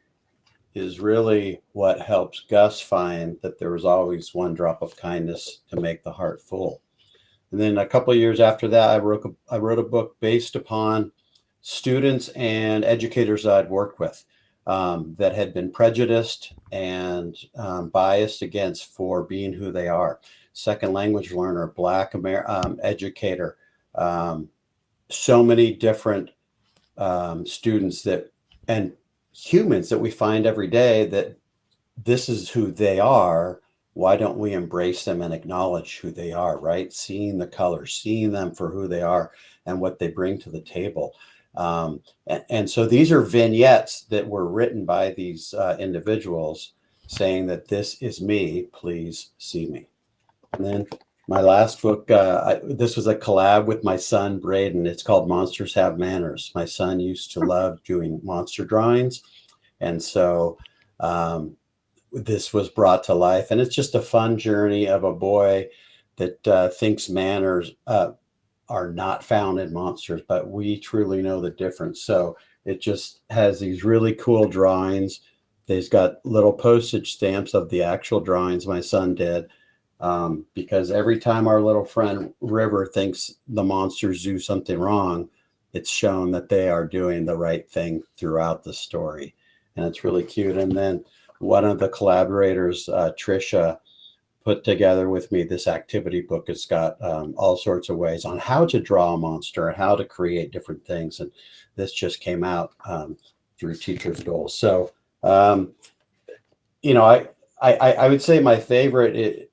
is really what helps Gus find that there was always one drop of kindness to make the heart full. And then a couple of years after that, I wrote a book based upon students and educators that I'd worked with that had been prejudiced and biased against for being who they are. Second language learner, Black educator, so many different students that and humans that we find every day that this is who they are. Why don't we embrace them and acknowledge who they are, right? Seeing the colors, seeing them for who they are and what they bring to the table. And so these are vignettes that were written by these individuals saying that this is me, please see me. And then my last book, this was a collab with my son, Braden. It's called Monsters Have Manners. My son used to love doing monster drawings. And so this was brought to life, and it's just a fun journey of a boy that thinks manners are not found in monsters, but we truly know the difference. So it just has these really cool drawings. They've got little postage stamps of the actual drawings my son did, because every time our little friend River thinks the monsters do something wrong, it's shown that they are doing the right thing throughout the story, and it's really cute. And then one of the collaborators, Trisha, put together with me this activity book. It's got all sorts of ways on how to draw a monster and how to create different things. And this just came out through Teacher's Goals. So, you know, I would say my favorite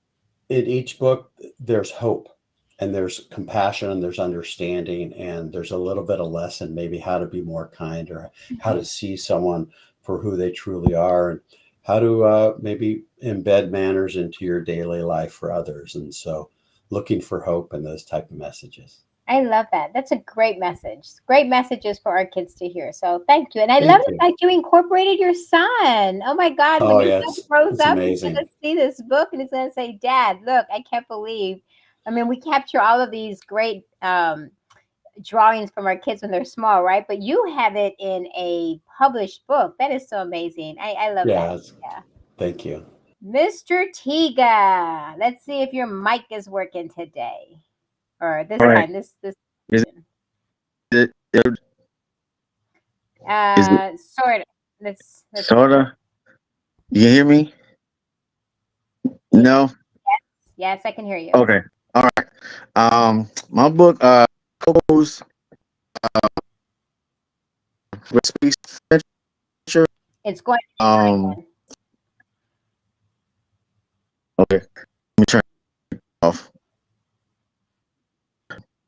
in each book, there's hope and there's compassion and there's understanding and there's a little bit of lesson, maybe how to be more kind or how to see someone for who they truly are, and how to maybe embed manners into your daily life for others. And so looking for hope in those type of messages. I love that. That's a great message. Great messages for our kids to hear. So thank you. And I love the fact you incorporated your son. Oh my God. Oh, when yeah, your son grows up, amazing. he's going to see this book and he's going to say, Dad, look, I can't believe. I mean, we capture all of these great drawings from our kids when they're small, right? But you have it in a published book. That is so amazing. I love that. Yeah. Thank you. Mr. Tiga, let's see if your mic is working today. Or this All right. time, this Is it, sort of. Let's sort of. You hear me? No. Yes, I can hear you. Okay. All right. My book goes with space adventure. It's going. Okay. Let me turn it off.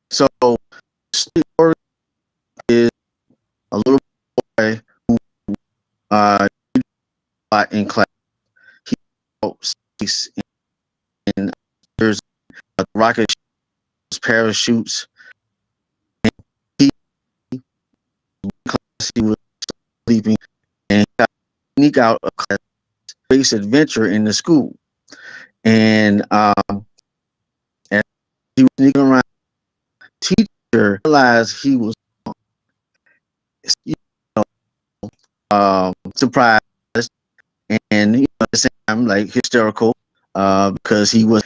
So, the story is a little boy who in class. He space and there's a rocket parachutes. And he was sleeping and he got sneak out of class, space adventure in the school. And as he was sneaking around, teacher realized he was surprised and at the same time like hysterical because he was.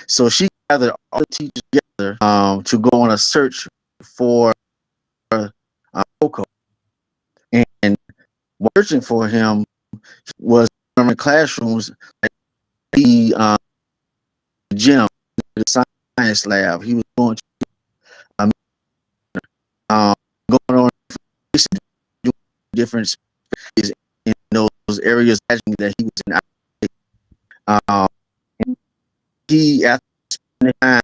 So she gathered all the teachers together to go on a search for Coco, and searching for him was in the classrooms, like the gym, the science lab. He was going to um, going on different spaces in those areas that he was in. Um, he after spending time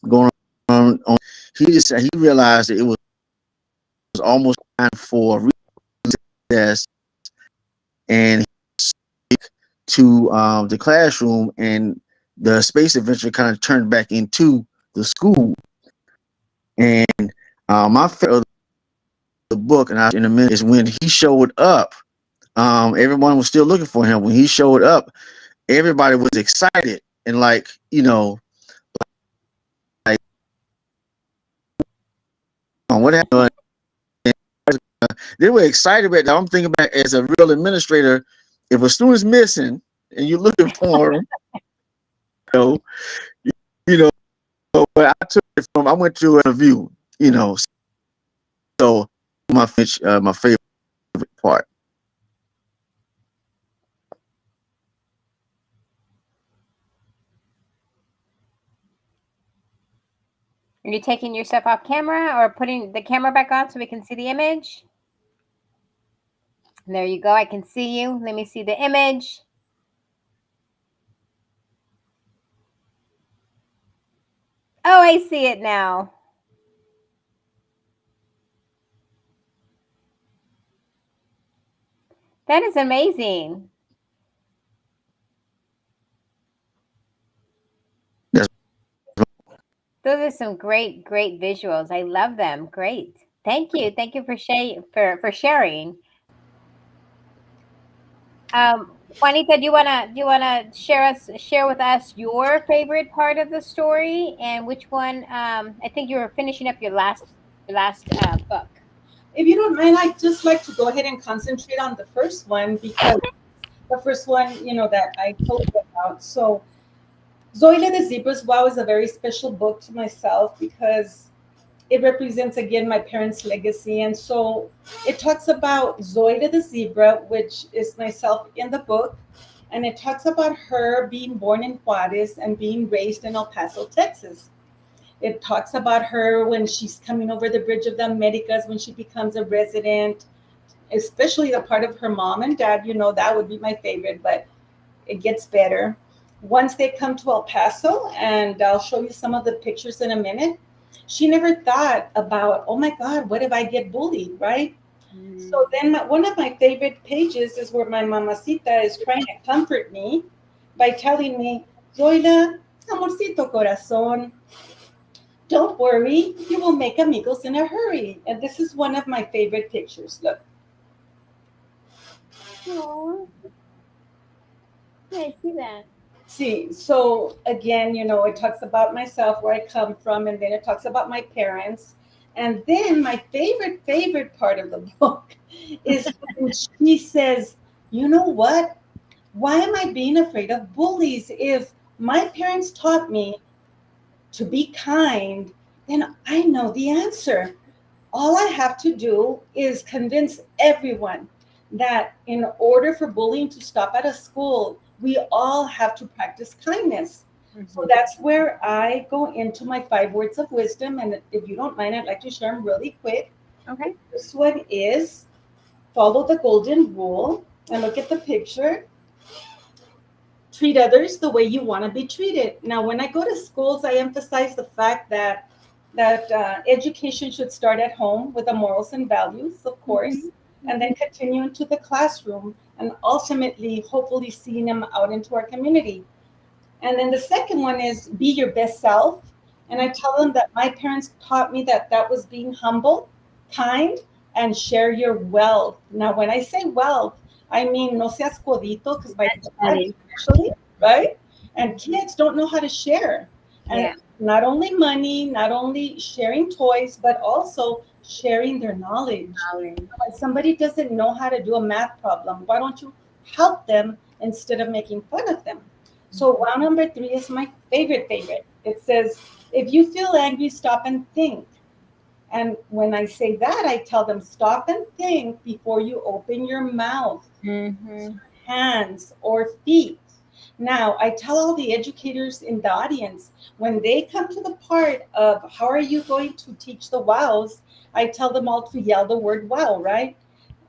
going on, he realized that it was almost time for recess, and he to the classroom, and the space adventure kind of turned back into the school. And my favorite of the book, and in a minute, is when he showed up. Everyone was still looking for him. When he showed up, everybody was excited and like, like what happened? They were excited about that. I'm thinking about, as a real administrator, if a student's missing and you're looking for him, know, you know, but I went to a review, so my favorite part. Are you taking yourself off camera or putting the camera back on so we can see the image? There you go. I can see you. Let me see the image. Oh, I see it now. That is amazing. Yes. Those are some great visuals. I love them. Great. Thank you. Thank you for sharing. Juanita, do you wanna share with us your favorite part of the story, and which one? I think you were finishing up your last book. If you don't mind, I'd just like to go ahead and concentrate on the first one, because the first one, that I told you about. So Zoila the Zebra's Wow is a very special book to myself because it represents again my parents' legacy. And so it talks about Zoila the Zebra, which is myself in the book. And it talks about her being born in Juarez and being raised in El Paso, Texas. It talks about her when she's coming over the Bridge of the Americas, when she becomes a resident, especially the part of her mom and dad. That would be my favorite, but it gets better. Once they come to El Paso, and I'll show you some of the pictures in a minute, she never thought about, oh my God, what if I get bullied, right? So then one of my favorite pages is where my mamacita is trying to comfort me by telling me, Zoila, amorcito corazón, don't worry, you will make amigos in a hurry. And this is one of my favorite pictures. Look. Aww. Yeah, I see that. See, so again, it talks about myself, where I come from, and then it talks about my parents. And then my favorite part of the book is when she says, you know what? Why am I being afraid of bullies? If my parents taught me to be kind, then I know the answer. All I have to do is convince everyone that in order for bullying to stop at a school, we all have to practice kindness. Mm-hmm. So that's where I go into my 5 words of wisdom. And if you don't mind, I'd like to share them really quick. Okay. This one is follow the golden rule. And look at the picture. Treat others the way you want to be treated. Now, when I go to schools, I emphasize the fact that education should start at home with the morals and values, of course, mm-hmm. and then continue into the classroom, and ultimately, hopefully, seeing them out into our community. And then the second one is be your best self. And I tell them that my parents taught me that was being humble, kind, and share your wealth. Now, when I say wealth, I mean no seas codito, because my dad especially, right? And kids don't know how to share. And not only money, not only sharing toys, but also sharing their knowledge. When somebody doesn't know how to do a math problem, why don't you help them instead of making fun of them. So wow number 3 is my favorite. It says, if you feel angry, stop and think. And when I say that, I tell them, stop and think before you open your mouth, hands, or feet. Now, I tell all the educators in the audience, when they come to the part of how are you going to teach the wows, I tell them all to yell the word wow, right?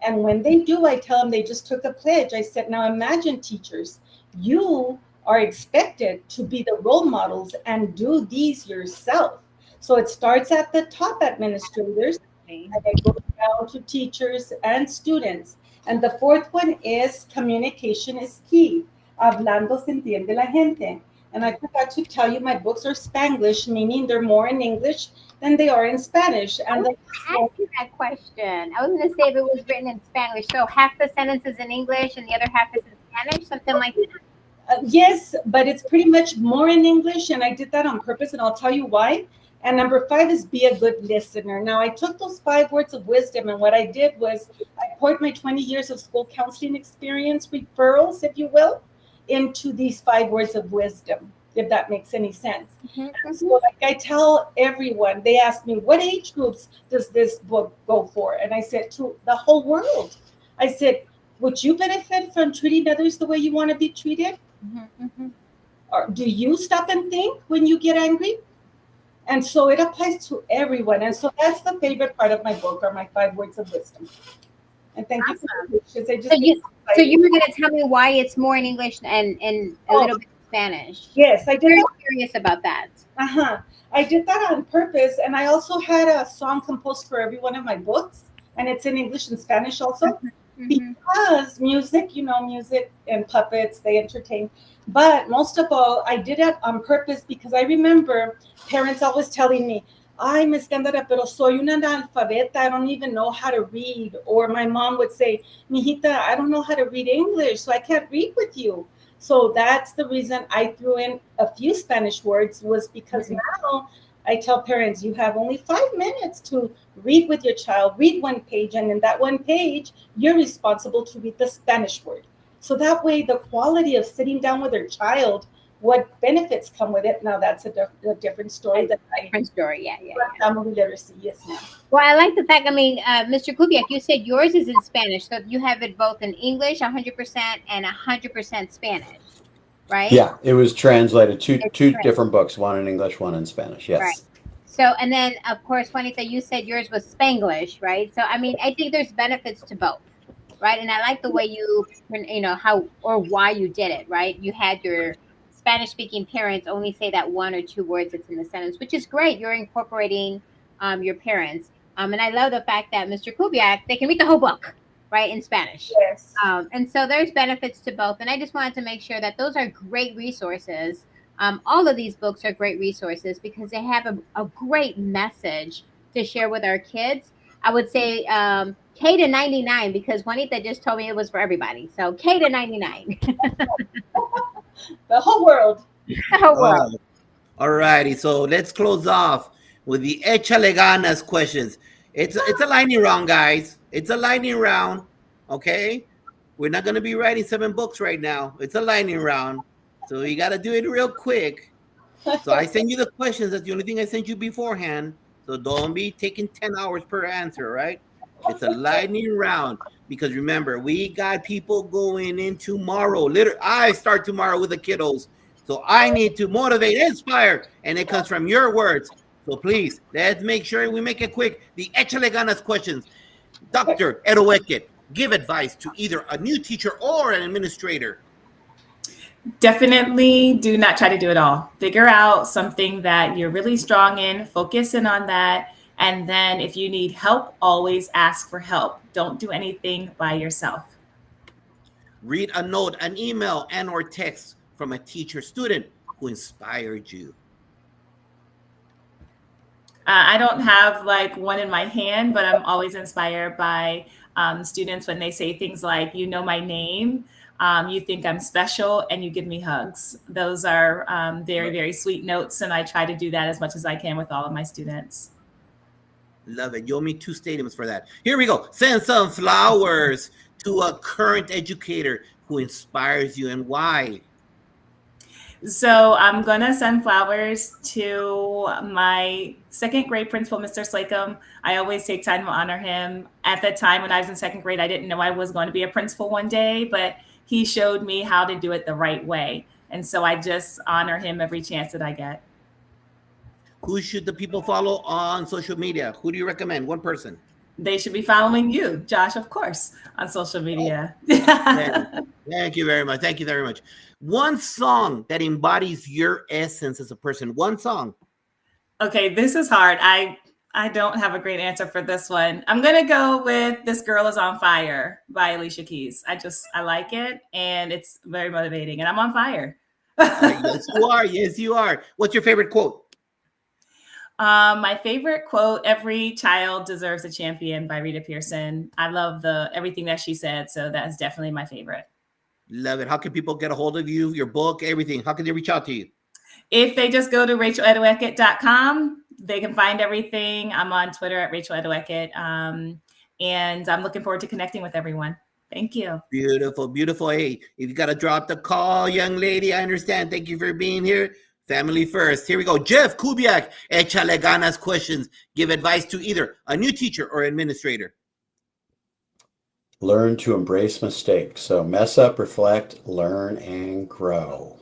And when they do, I tell them they just took a pledge. I said, now imagine, teachers, you are expected to be the role models and do these yourself. So it starts at the top, administrators, and it goes down to teachers and students. And the fourth one is communication is key. Hablando se entiende la gente. And I forgot to tell you, my books are Spanglish, meaning they're more in English than they are in Spanish. I And was going to ask you that question. I was going to say if it was written in Spanish, so half the sentence is in English and the other half is in Spanish, something like that. yes, but it's pretty much more in English, and I did that on purpose, and I'll tell you why. And number 5 is be a good listener. Now, I took those 5 words of wisdom, and what I did was I poured my 20 years of school counseling experience, referrals, if you will, into these 5 words of wisdom, if that makes any sense. So, like I tell everyone, they ask me, what age groups does this book go for? And I said, to the whole world. I said, would you benefit from treating others the way you want to be treated? Or do you stop and think when you get angry? And so it applies to everyone. And so that's the favorite part of my book, are my 5 words of wisdom. And thank you for the questions. I just So you were going to tell me why it's more in English and a little bit in Spanish. Yes, I did. Very curious about that. I did that on purpose. And I also had a song composed for every one of my books. And it's in English and Spanish also. Because music, music and puppets, they entertain. But most of all, I did it on purpose because I remember parents always telling me, ay, Miss Candara, pero soy una analfabeta. I don't even know how to read. Or my mom would say, mijita, I don't know how to read English, so I can't read with you. So that's the reason I threw in a few Spanish words, was because now I tell parents, you have only 5 minutes to read with your child, read one page, and in that one page, you're responsible to read the Spanish word. So that way, the quality of sitting down with their child, what benefits come with it. Now, that's a different story. Different story, yeah. Family literacy, yes, ma'am. Well, I like the fact, Mr. Kubiak, you said yours is in Spanish, so you have it both in English, 100%, and 100% Spanish, right? Yeah, it was translated two different books, one in English, one in Spanish. Yes. Right. So, and then, of course, Juanita, you said yours was Spanglish, right? So, I think there's benefits to both, right? And I like the way you how or why you did it, right? You had your Spanish-speaking parents only say that 1 or 2 words that's in the sentence, which is great. You're incorporating your parents. And I love the fact that Mr. Kubiak, they can read the whole book, right, in Spanish. Yes. And so there's benefits to both. And I just wanted to make sure that those are great resources. All of these books are great resources because they have a great message to share with our kids. I would say K to 99 because Juanita just told me it was for everybody. So K to 99. The whole world. The whole world. All righty. So let's close off with the Échale Ganas questions. It's a lightning round, guys. It's a lightning round. Okay. We're not going to be writing 7 books right now. It's a lightning round. So you got to do it real quick. So I send you the questions. That's the only thing I sent you beforehand. So don't be taking 10 hours per answer, right? It's a lightning round because remember, we got people going in tomorrow. I start tomorrow with the kiddos. So I need to motivate, inspire, and it comes from your words. So please, let's make sure we make it quick. The Échale Ganas questions. Dr. Eroeket, give advice to either a new teacher or an administrator. Definitely do not try to do it all. Figure out something that you're really strong in, focus in on that. And then if you need help, always ask for help. Don't do anything by yourself. Read a note, an email, and or text from a teacher student who inspired you. I don't have like one in my hand, but I'm always inspired by students when they say things like, you know my name, you think I'm special, and you give me hugs. Those are very, very sweet notes, and I try to do that as much as I can with all of my students. Love it. You owe me 2 stadiums for that. Here we go. Send some flowers to a current educator who inspires you and why? So I'm gonna send flowers to my second grade principal, Mr. Slacum. I always take time to honor him. At the time when I was in second grade, I didn't know I was going to be a principal one day, but he showed me how to do it the right way. And so I just honor him every chance that I get. Who should the people follow on social media? Who do you recommend? One person. They should be following you, Josh, of course, on social media. Thank you very much. Thank you very much. One song that embodies your essence as a person. One song. Okay, this is hard. I don't have a great answer for this one. I'm gonna go with "This Girl Is on Fire" by Alicia Keys. I like it, and it's very motivating, and I'm on fire. Yes, you are. Yes, you are. What's your favorite quote? My favorite quote: "Every child deserves a champion" by Rita Pearson. I love everything that she said, so that's definitely my favorite. Love it. How can people get a hold of you, your book, everything? How can they reach out to you? If they just go to racheledwekett.com, they can find everything. I'm on Twitter at Rachel Edwekett. And I'm looking forward to connecting with everyone. Thank you. Beautiful, beautiful. Hey, if you got to drop the call, young lady, I understand. Thank you for being here. Family first. Here we go. Jeff Kubiak, échale ganas questions. Give advice to either a new teacher or administrator. Learn to embrace mistakes. So mess up, reflect, learn, and grow.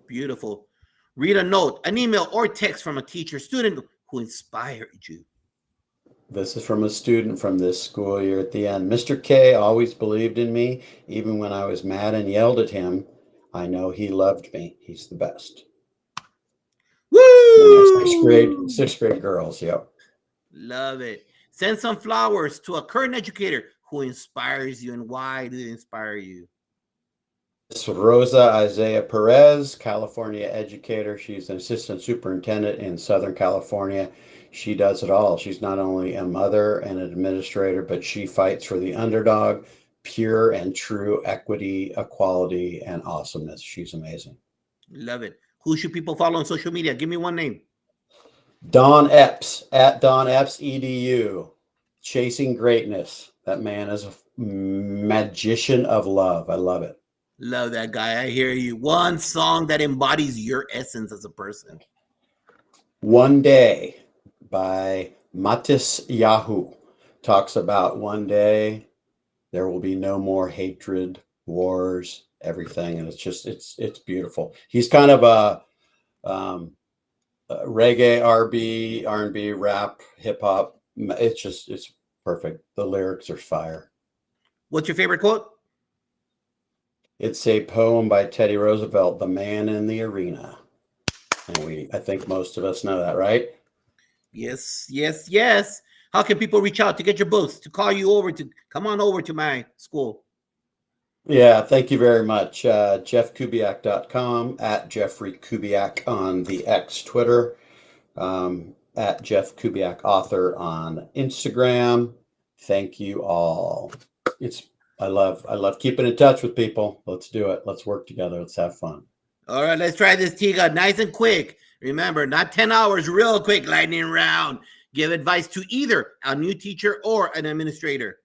Beautiful. Read a note, an email, or text from a teacher, student who inspired you. This is from a student from this school year at the end. Mr. K always believed in me, even when I was mad and yelled at him. I know he loved me. He's the best. Woo! Sixth grade girls. Yep. Love it. Send some flowers to a current educator who inspires you, and why do they inspire you? It's Rosa Isaiah Perez, California educator. She's an assistant superintendent in Southern California. She does it all. She's not only a mother and an administrator, but she fights for the underdog, pure and true equity, equality, and awesomeness. She's amazing. Love it. Who should people follow on social media? Give me one name. Don Epps, at Don Epps EDU, chasing greatness. That man is a magician of love. I love it. Love that guy. I hear you. One song that embodies your essence as a person. One Day by Matis Yahu talks about one day there will be no more hatred, wars, everything. And it's beautiful. He's kind of a reggae, R&B, rap, hip hop. It's perfect. The lyrics are fire. What's your favorite quote? It's a poem by Teddy Roosevelt, "The Man in the Arena." And I think most of us know that, right? Yes, yes, yes. How can people reach out to get your books, to call you over, to come on over to my school? Yeah, thank you very much. JeffKubiak.com, at Jeffrey Kubiak on the X Twitter, at Jeff Kubiak author on Instagram. Thank you all. I love keeping in touch with people. Let's do it. Let's work together. Let's have fun. All right, let's try this, Tiga. Nice and quick. Remember, not 10 hours, real quick, lightning round. Give advice to either a new teacher or an administrator.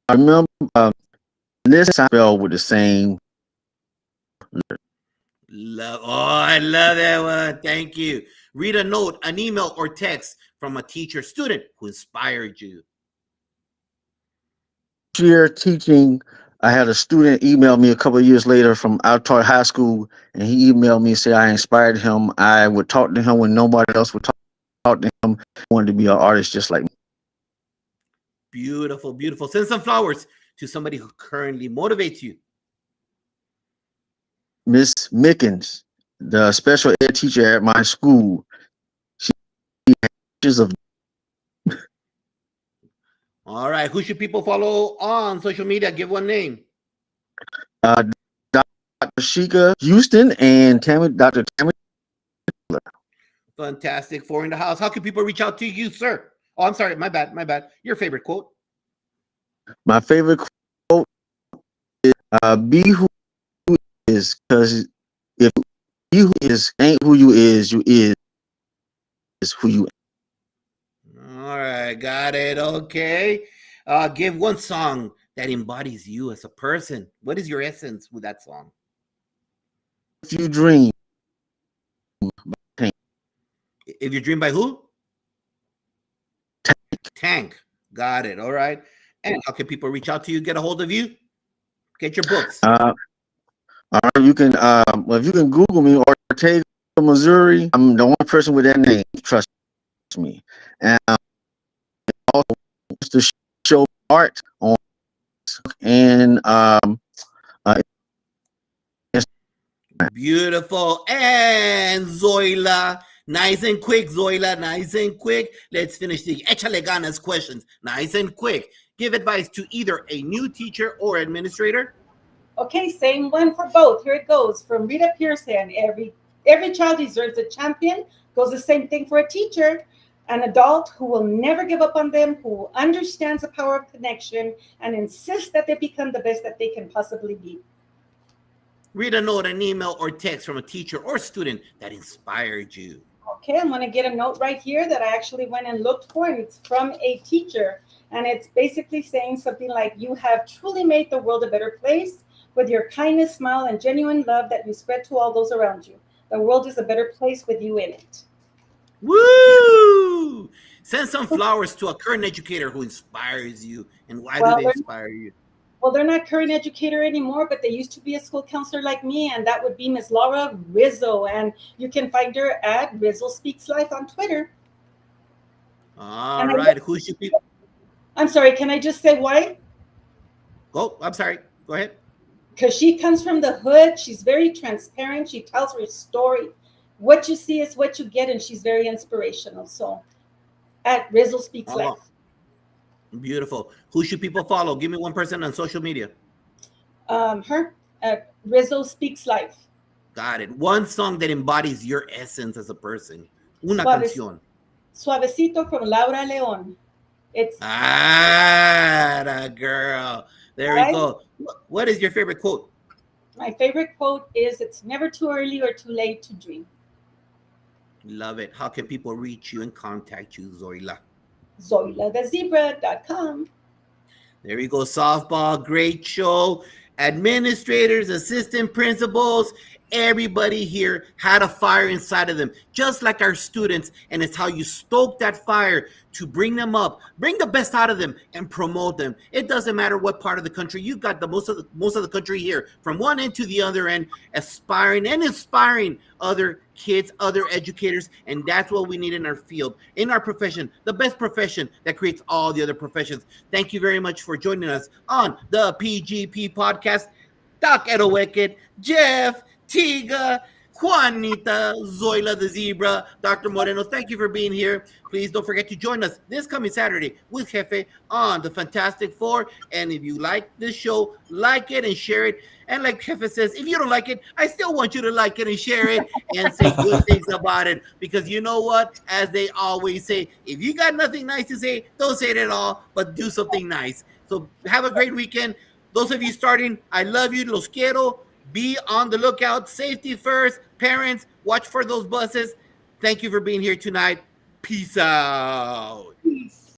I remember this spell with the same. I love that one. Thank you. Read a note, an email, or text from a teacher, student who inspired you. Year teaching, I had a student email me a couple of years later from Altoid High School, and he emailed me and said I inspired him. I would talk to him when nobody else would talk to him. He wanted to be an artist just like me. Beautiful, beautiful. Send some flowers to somebody who currently motivates you. Miss Mickens, the special ed teacher at my school. She teaches of. All right. Who should people follow on social media? Give one name. Dr. Sheikah Houston and Dr. Tammy. Fantastic. Four in the house. How can people reach out to you, sir? Oh, I'm sorry. My bad. My bad. Your favorite quote? My favorite quote is be who you is, because if you who is ain't who you is who you. All right. Got it. Okay. Give one song that embodies you as a person. What is your essence with that song? If you dream, If you dream by who? Tank. Got it. All right. And how can people reach out to you, get a hold of you, get your books? You can well, if you can Google me, Ortega, Missouri. I'm the only person with that name. Trust me. And also to show art on and Beautiful. And Zoila. Nice and quick, Zoila. Nice and quick. Let's finish the Échale Ganas questions. Nice and quick. Give advice to either a new teacher or administrator. Okay, same one for both. Here it goes from Rita Pearson. Every child deserves a champion. Goes the same thing for a teacher, an adult who will never give up on them, who understands the power of connection and insists that they become the best that they can possibly be. Read a note, an email, or text from a teacher or student that inspired you. Okay, I'm going to get a note right here that I actually went and looked for, and it's from a teacher. And it's basically saying something like, you have truly made the world a better place with your kindness, smile, and genuine love that you spread to all those around you. The world is a better place with you in it. Woo! Send some flowers to a current educator who inspires you. And why do they inspire you? Well, they're not current educator anymore, but they used to be a school counselor like me, and that would be Miss Laura Rizzo. And you can find her at Rizzo Speaks Life on Twitter. All right. Who should be? I'm sorry, can I just say why? Oh, I'm sorry. Go ahead. Because she comes from the hood. She's very transparent. She tells her story. What you see is what you get, and she's very inspirational. So at Rizzo Speaks Life. Beautiful. Who should people follow? Give me one person on social media. Her at Rizzo Speaks Life. Got it. One song that embodies your essence as a person. Una canción. Suavecito from Laura León. It's girl. There we go. What is your favorite quote? My favorite quote is, it's never too early or too late to dream. Love it. How can people reach you and contact you, Zoila? ZoilaTheZebra.com. There you go. Softball. Great show. Administrators, assistant principals, everybody here had a fire inside of them, just like our students. And it's how you stoke that fire to bring them up, bring the best out of them, and promote them. It doesn't matter what part of the country. You've got the most of the country here, from one end to the other end, aspiring and inspiring other kids, other educators. And that's what we need in our field, in our profession, the best profession that creates all the other professions. Thank you very much for joining us on the PGP podcast. Doc Edowicked, Jeff, Tiga, Juanita, Zoila the Zebra, Dr. Moreno, thank you for being here. Please don't forget to join us this coming Saturday with Jefe on the Fantastic Four. And if you like this show, like it and share it. And like Jefe says, if you don't like it, I still want you to like it and share it and say good things about it. Because you know what? As they always say, if you got nothing nice to say, don't say it at all, but do something nice. So have a great weekend. Those of you starting, I love you. Los quiero. Be on the lookout. Safety first. Parents, watch for those buses. Thank you for being here tonight. Peace out. Peace.